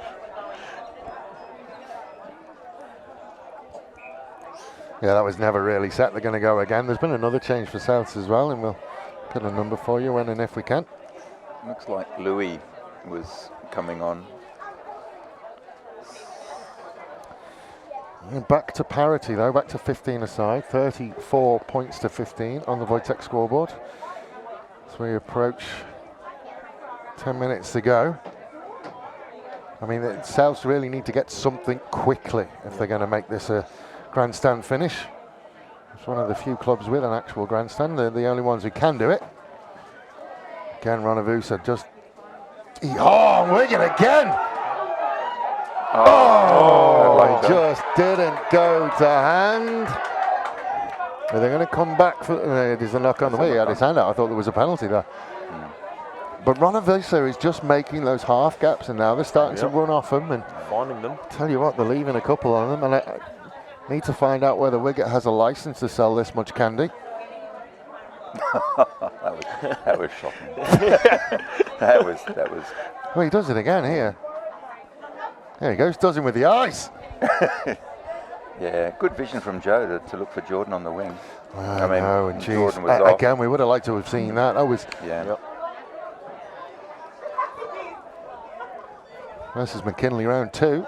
Yeah, that was never really set. They're going to go again. There's been another change for Souths as well, and we'll put a number for you when and if we can. you? Looks like Louis was coming on. And back to parity though, back to 15 aside, 34 points to 15 on the Wojtek scoreboard. As we approach 10 minutes to go. I mean, the Souths really need to get something quickly if they're going to make this a grandstand finish. It's one of the few clubs with an actual grandstand. They're the only ones who can do it. Again, Ronavusa just... Oh, Wigan again! Oh, just didn't go to hand. Are they going to come back for... there's a knock on the way. He had his hand out. I thought there was a penalty there. But Ronavusa is just making those half gaps, and now they're starting to run off them. And Finding them. tell you what, they're leaving a couple on them. And I need to find out whether Wigan has a license to sell this much candy. That was shocking. that was. Well, he does it again here. There he goes, does him with the eyes. Yeah, good vision from Joe to look for Jordan on the wing. I know, and geez, Jordan was off. again, we would have liked to have seen that. That was Yeah. Yep. versus McKinley round 2.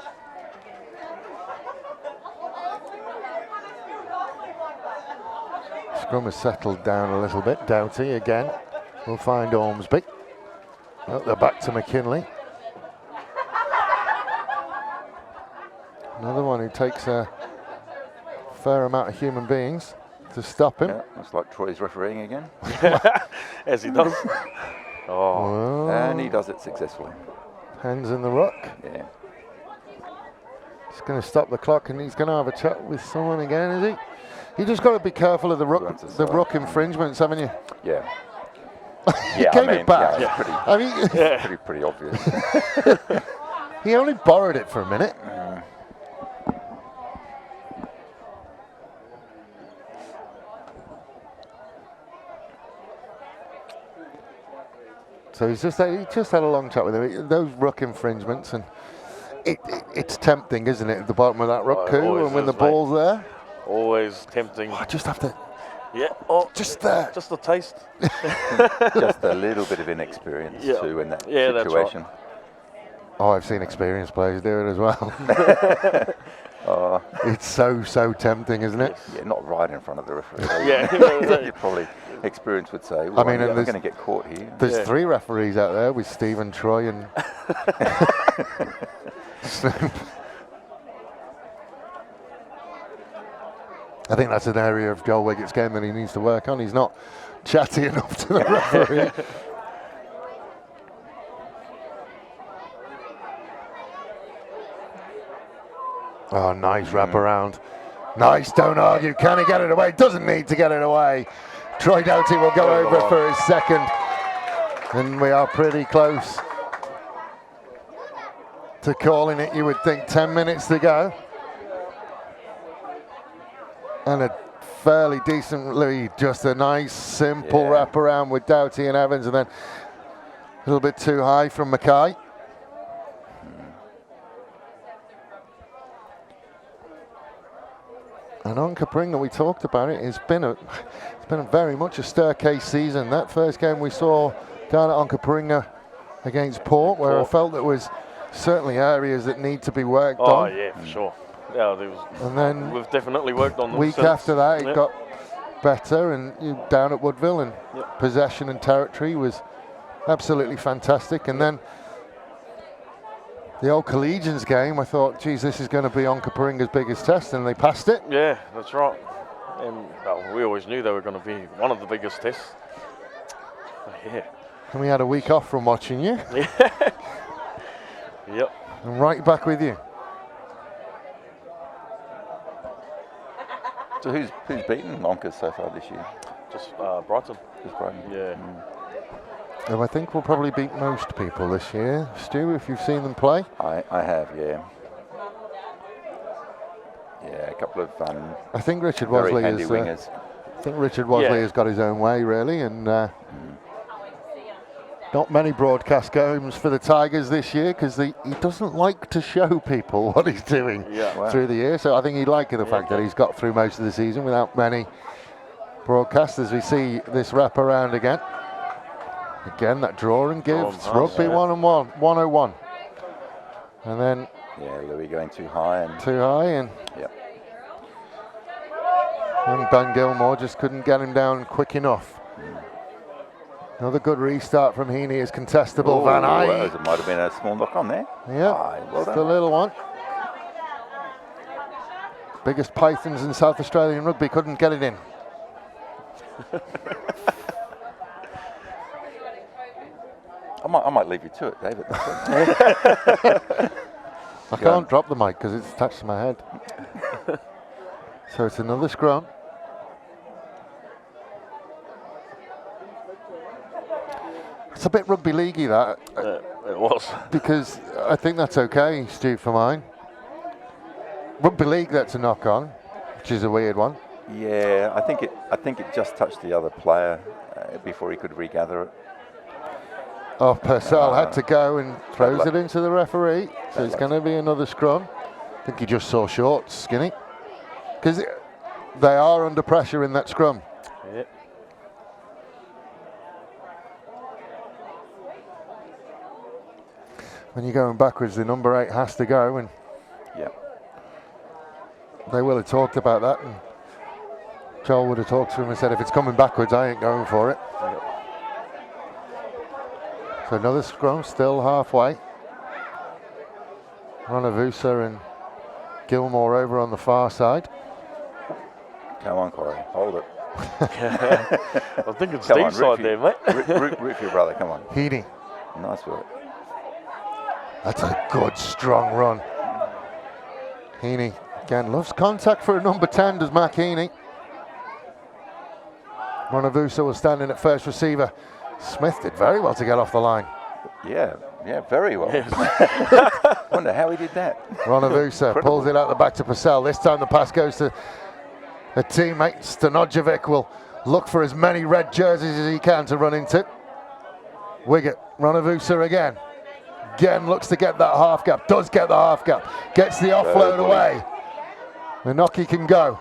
Scrum has settled down a little bit. Doughty again. We'll find Ormsby. Oh, they're back to McKinley. Another one who takes a fair amount of human beings to stop him. Yeah, looks like Troy's refereeing again. As he does. Oh, Oh, And he does it successfully. hands in the ruck. Yeah. He's going to stop the clock and he's going to have a chat with someone again, is he? You just got to be careful of the ruck infringements, haven't you? Yeah. He Yeah, gave I mean, it back. Yeah, it's I mean, pretty obvious. he only borrowed it for a minute. So he just had a long chat with him. Those ruck infringements, and it's tempting, isn't it, at the bottom of that ruck, Koo, and when the ball's there? Always tempting. I just have to... Yeah, oh, just there. Just a taste. Just a little bit of inexperience too in that situation. That's right. Oh, I've seen experienced players do it as well. It's so tempting, isn't it? Yeah, not right in front of the referee. Yeah. Probably experience would say, well, I mean, I'm going to get caught here. There's 3 referees out there with Stephen, Troy and Snoop. I think that's an area of Joel Wiggett's game that he needs to work on. He's not chatty enough to the referee. Oh, nice wraparound. Nice, don't argue. Can he get it away? Doesn't need to get it away. Troy Doughty will go over for his second. And we are pretty close to calling it, you would think. 10 minutes to go. And a fairly decent lead. Just a nice, simple wraparound with Doughty and Evans. And then a little bit too high from Mackay. And Onkaparinga, we talked about it, it's been very much a staircase season. That first game we saw down at Onkaparinga against Port, where I felt there was certainly areas that need to be worked on. Oh yeah, for sure. Yeah, and then we've definitely worked on them. Week after that, it got better, and down at Woodville, and possession and territory was absolutely fantastic. And then the old Collegians game, I thought, geez, this is going to be Onkaparinga's biggest test, and they passed it. Yeah, that's right. And we always knew they were going to be one of the biggest tests. Yeah. And we had a week off from watching you. Yeah. Yep. And right back with you. So who's beaten Onka so far this year? Just Brighton. Just Brighton. Yeah. And I think we'll probably beat most people this year. Stu, if you've seen them play? I have, yeah. Yeah, a couple of I think Richard very Wasley handy is. wingers. I think Richard Wasley has got his own way, really, and not many broadcast games for the Tigers this year because he doesn't like to show people what he's doing through the year. So I think he'd like the fact that he's got through most of the season without many broadcasters. We see this wraparound again. Again, that draw and gives. Rugby 1-1, 101. And then... Yeah, Louis going too high. And and Ben Gilmore just couldn't get him down quick enough. Another good restart from Heaney is contestable. Van Aye. It might have been a small knock on there. Yeah, well just a little one. Biggest pythons in South Australian rugby couldn't get it in. I might leave you to it, David. I can't drop the mic because it's attached to my head. So it's another scrum. It's a bit rugby leaguey, that. It was. Because I think that's okay, Stu, for mine. Rugby league, that's a knock on, which is a weird one. Yeah, I think it just touched the other player before he could regather it. Oh, Purcell had to go and throws it into the referee. So it's going to be another scrum. I think he just saw shorts, Skinny. Because they are under pressure in that scrum. Yep. When you're going backwards, the number 8 has to go. And they will have talked about that. And Joel would have talked to him and said, if it's coming backwards, I ain't going for it. Yep. So another scrum, still halfway. Ronavusa and Gilmore over on the far side. Come on, Corey, hold it. I think it's deep side there, mate. Root for your brother, come on. Heaney. Nice work. That's a good, strong run. Heaney, again, loves contact for a number 10, does Mac Heaney. Ronavusa was standing at first receiver. Smith did very well to get off the line. Yeah, very well. Yes. Wonder how he did that. Ronavusa pulls it out the back to Purcell. This time the pass goes to a teammate. Stanojevic will look for as many red jerseys as he can to run into. Wiggett Ronavusa again. Again looks to get that half gap. Does get the half gap. Gets the offload away. Inoki can go.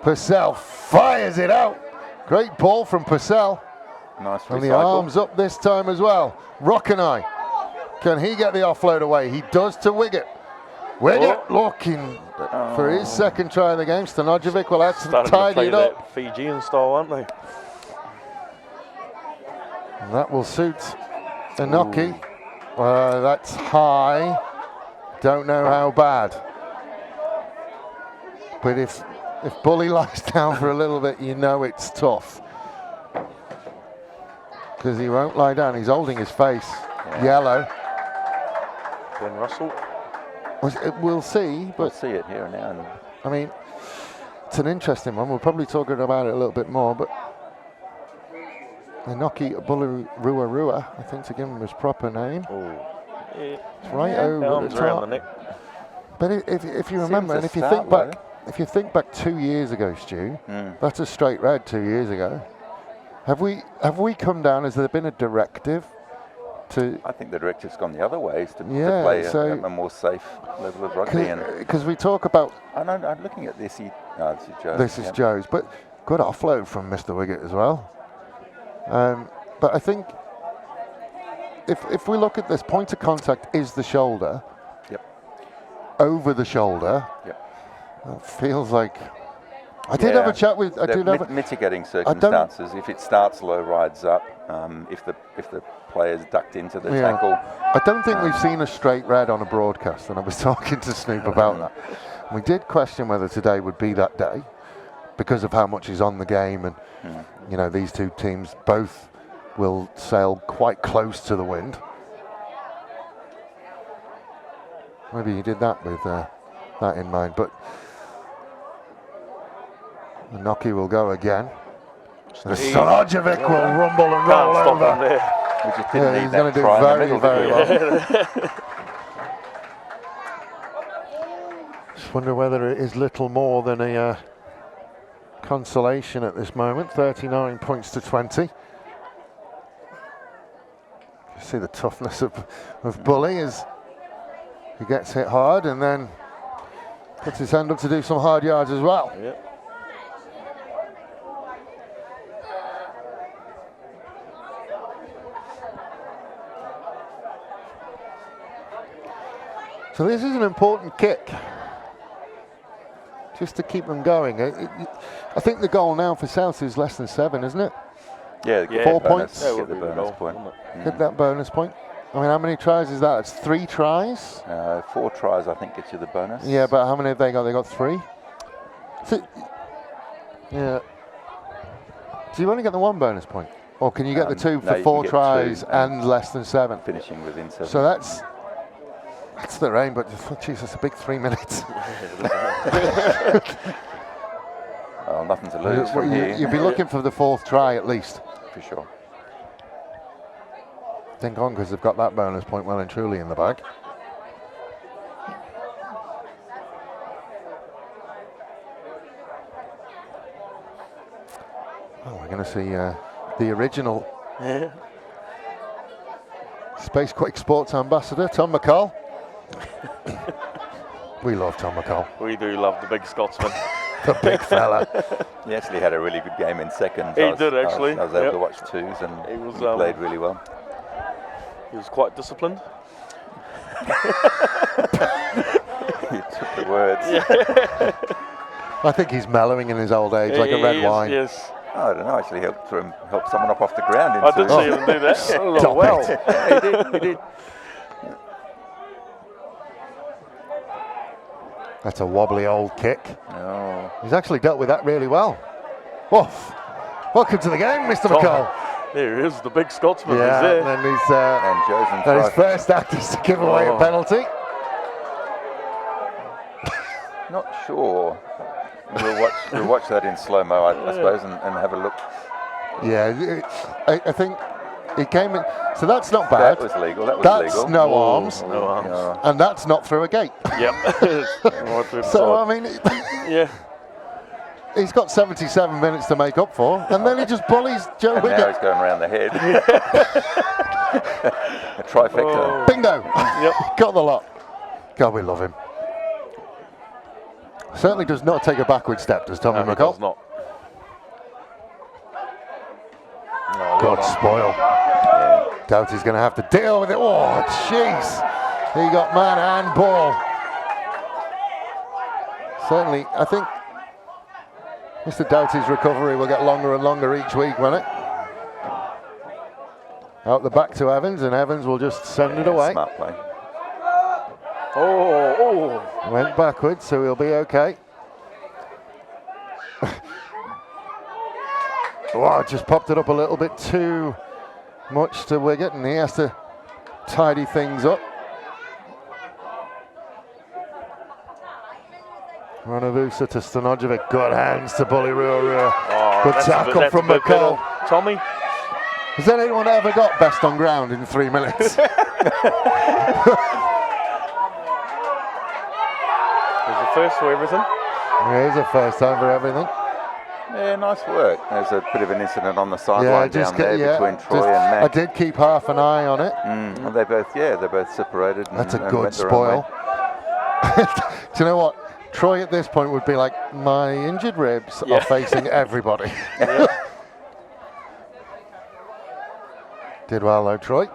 Purcell fires it out. Great ball from Purcell. Nice recycle. And the arms up this time as well. Rockenai. Can he get the offload away? He does to Wiggett. Wiggett looking for his second try of the game. Stanojevic will have to tidy it up. Fijian style, aren't they? And that will suit Inoki. That's high. Don't know how bad. But if Bully lies down for a little bit, you know it's tough. Because he won't lie down. He's holding his face. Yellow. Ben Russell. We'll see. But We'll see it here now. I mean, it's an interesting one. We'll probably talk about it a little bit more. But Inoki Ruarua, I think to give him his proper name. It's right over the top. The neck. But if you remember, and a if you start think back, if you think back 2 years ago, Stu, that's a straight red 2 years ago. Have we come down? Has there been a directive to? I think the directive's gone the other way, to play a more safe level of rugby. Because we talk about. I'm looking at this. This is Joe's. This is Joe's, but good offload from Mr. Wiggett as well. But I think if we look at this, point of contact is the shoulder. Yep. Over the shoulder. Yep. That feels like. I did have a chat with. Mitigating circumstances. If it starts low, rides up. If the player's ducked into the tackle. I don't think we've seen a straight red on a broadcast, and I was talking to Snoop about that. We did question whether today would be that day because of how much is on the game, and you know these two teams both will sail quite close to the wind. Maybe he did that with that in mind, but. Inoki will go again. Stanojevic will rumble and roll over. He's going to do very, very well. Just wonder whether it is little more than a consolation at this moment. 39 points to 20. You see the toughness of Bully as he gets hit hard and then puts his hand up to do some hard yards as well. Yep. So this is an important kick, just to keep them going. I think the goal now for South is less than 7, isn't it? Yeah, 4 points. Get the bonus point. Get that bonus point. I mean, how many tries is that? It's 3 tries? 4 tries, I think, gets you the bonus. Yeah, but how many have they got? They got 3? So, yeah. Do you only get the 1 bonus point? Or can you get the 2 for 4 tries and less than 7? Finishing within 7. So that's their aim, but jeez, that's a big 3 minutes. Well, nothing to lose from here. You'd be looking for the 4th try at least. For sure. Think on, because they've got that bonus point well and truly in the bag. Oh, we're going to see the original Space Quick Sports Ambassador, Tom McCall. We love Tom McCall. We do love the big Scotsman. The big fella. He actually had a really good game in seconds. He did actually. I was able to watch 2s and he played really well. He was quite disciplined. He took the words. I think he's mellowing in his old age, like a red wine. Yes. I don't know, actually help someone up off the ground. I did see him do that. Stop well. it. He did. That's a wobbly old kick. Oh. He's actually dealt with that really well. Woof. Welcome to the game, Mr. McCall. There he is, the big Scotsman. Yeah, He's there. and then he's And Josen his first act is to give away a penalty. Not sure. We'll watch that in slow-mo, I suppose, and have a look. Yeah, I think he came in. So that's not bad. That was legal. That's no arms. No arms. Yeah. And that's not through a gate. Yep. So, I mean, yeah. he's got 77 minutes to make up for, and then he just bullies Joe And Wiggett. now he's going around the head. A trifecta. Bingo! Yep. Got the lot. God, we love him. Certainly does not take a backward step, does Tommy No, he McCall? does not. Oh, God, well done. spoil. Doughty's going to have to deal with it. Oh, jeez. He got man and ball. Certainly, I think Mr. Doughty's recovery will get longer and longer each week, won't it? Out the back to Evans, and Evans will just send it away. Smart play. Oh. Went backwards, so he'll be okay. Wow, just popped it up a little bit too much to Wiggett, and he has to tidy things up. Ranavusa to Stanojevic, good hands to Bully Rua. Oh, Good that's tackle that's from a bit McCall. better. Tommy. Has anyone ever got best on ground in 3 minutes? There's a first for everything. Here's a first time for everything. Yeah, nice work. There's a bit of an incident on the sideline down there between Troy and Mac. I did keep half an eye on it. Well, they're both separated. That's a and good went their own spoil. way. Do you know what? Troy at this point would be like, my injured ribs are facing everybody. Did well though, Troy.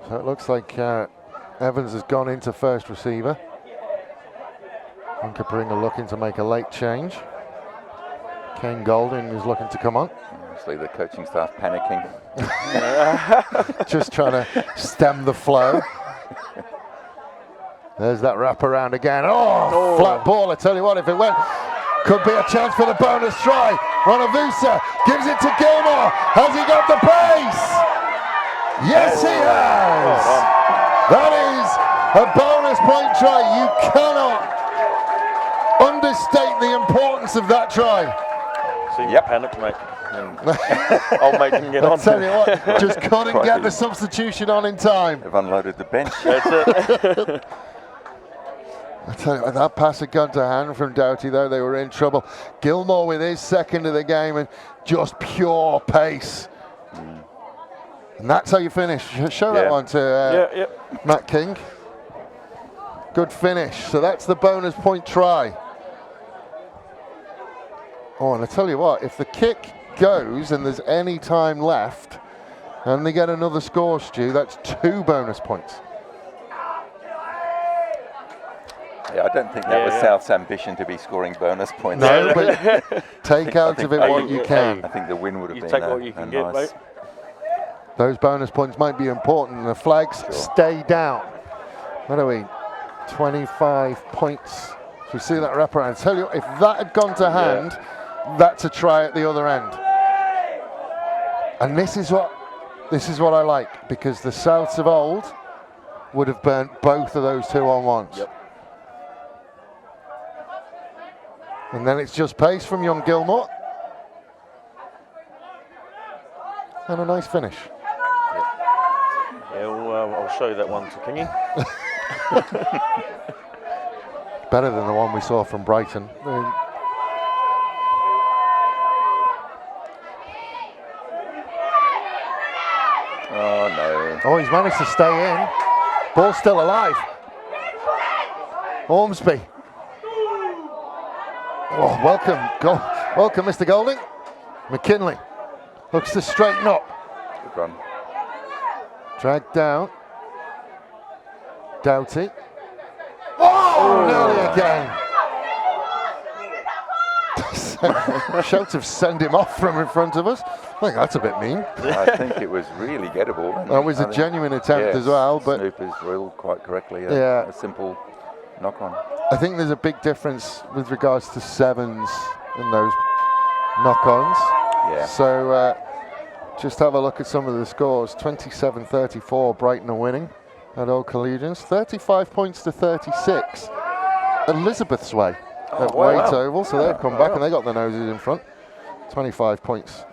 So it looks like Evans has gone into first receiver. Onkaparinga looking to make a late change. Kane Golding is looking to come on. Obviously the coaching staff panicking. Just trying to stem the flow. There's that wrap around again. Oh, flat ball. I tell you what, if it went, could be a chance for the bonus try. Ranavusa gives it to Gilmore. Has he got the pace? Yes, he has. That is a bonus point try. You cannot understate the importance of that try. See, panic, mate. Old mate didn't get I on. tell you what, just couldn't get the substitution on in time. They've unloaded the bench. That's it. I tell you what, that pass had gone to hand from Doughty, though. They were in trouble. Gilmore with his second of the game and just pure pace. And that's how you finish. Show that one to Matt King. Good finish. So that's the bonus point try. Oh, and I tell you what, if the kick goes and there's any time left and they get another score, Stu, that's 2 bonus points. Yeah, I don't think that was South's ambition to be scoring bonus points. No, but take out of it what you can. I think the win would have You been take what you can get, nice. mate. Those bonus points might be important. The flags stay down. What are we? 25 points. So we see that wraparound. Tell you, if that had gone to hand, that's a try at the other end. And this is what I like, because the Souths of old would have burnt both of those 2-on-1s. Yep. And then it's just pace from young Gilmore. And a nice finish. Yeah, well, I'll show you that one to Kingy. Better than the one we saw from Brighton. Oh, no. Oh, he's managed to stay in. Ball's still alive. Ormsby. Oh, welcome, Mr. Golding. McKinley looks to straighten up. Good run. Dragged down. Doughty. Oh, nearly again. Shouts of send him off from in front of us. I think that's a bit mean. I think it was really gettable. That was a genuine attempt as well, but Snoopers ruled quite correctly. A simple knock-on. I think there's a big difference with regards to sevens and those knock-ons. Yeah. So just have a look at some of the scores. 27-34, Brighton are winning at Old Collegians. 35 points to 36. Elizabeth's Way at Waits Oval, so they've come back and they got their noses in front. 25 points.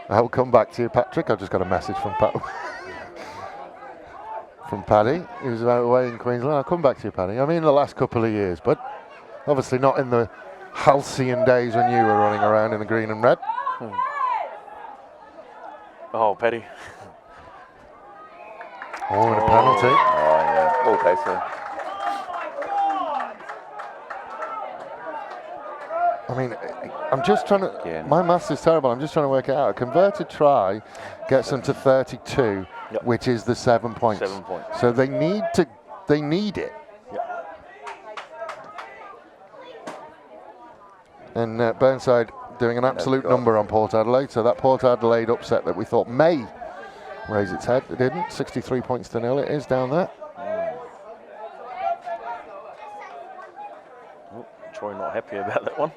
I'll come back to you, Patrick. I've just got a message from from Paddy, who's out away in Queensland. I'll come back to you, Paddy. I mean, the last couple of years, but obviously not in the halcyon days when you were running around in the green and red. Oh, Paddy. Oh, and a penalty. Oh, yeah. Okay, so. I mean, I'm just trying to. Yeah. My maths is terrible. I'm just trying to work it out. A converted try gets them to 32, which is the 7 points. 7 points. So they need to. They need it. Yep. And Burnside doing an absolute number on Port Adelaide. So that Port Adelaide upset that we thought may raise its head, it didn't. 63 points to 0. It is down there. Oh, Troy not happy about that one.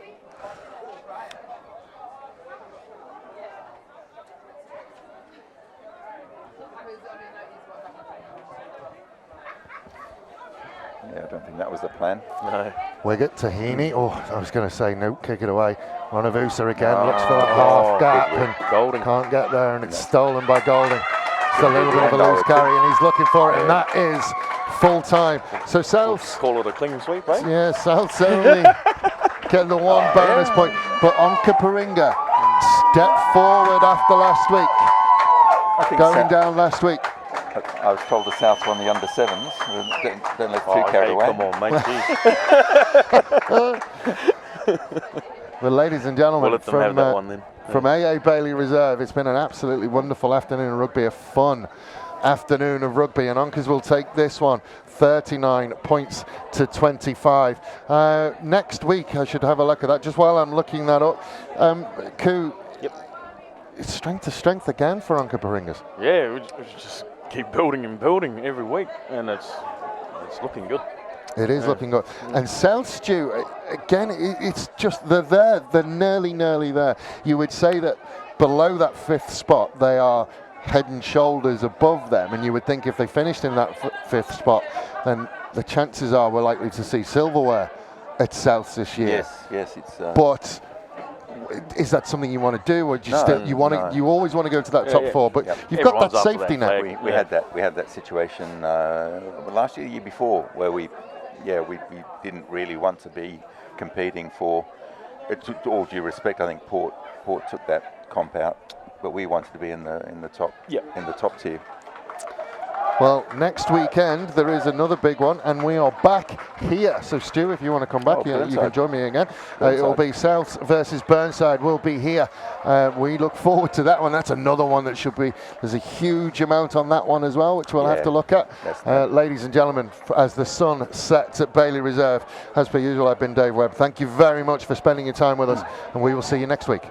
Yeah, I don't think that was the plan. No. Wiggett to Heaney. Oh, I was going to say no, kick it away. Ronavusa again, looks for that half gap and Golding. can't get there, and it's stolen by Golding. It's a little bit of a loose carry, and he's looking for it, and that is full time. So Souths, Call it a clean sweep, eh? yeah, Souths only getting the one bonus point, but Onkaparinga stepped forward after last week, going down last week. I was told the Souths won the under sevens. Don't let too carried away. Come on, mate. Well, ladies and gentlemen, We'll let them have that one then. From AA Bailey Reserve, it's been an absolutely wonderful afternoon of rugby, a fun afternoon of rugby, and Onkers will take this one 39 points to 25. Next week, I should have a look at that. Just while I'm looking that up, Koo, it's strength to strength again for Onkaparingas. Yeah, we just keep building and building every week, and it's looking good. It is looking good. And South Stew, again, it's just, they're there, they're nearly there. You would say that below that 5th spot, they are head and shoulders above them, and you would think if they finished in that 5th spot, then the chances are we're likely to see silverware at Souths this year. Yes, it's. But is that something you want to do, or do you you always want to go to that top 4? But you've got that safety net. We had that situation last year, the year before, where we didn't really want to be competing for. To all due respect, I think Port took that comp out, but we wanted to be in the top tier. Well, next weekend there is another big one, and we are back here. So, Stu, if you want to come back, you can join me again. It will be Souths versus Burnside. We'll be here. We look forward to that one. That's another one that should be. There's a huge amount on that one as well, which we'll have to look at. Ladies and gentlemen, as the sun sets at Bailey Reserve, as per usual, I've been Dave Webb. Thank you very much for spending your time with us, and we will see you next week.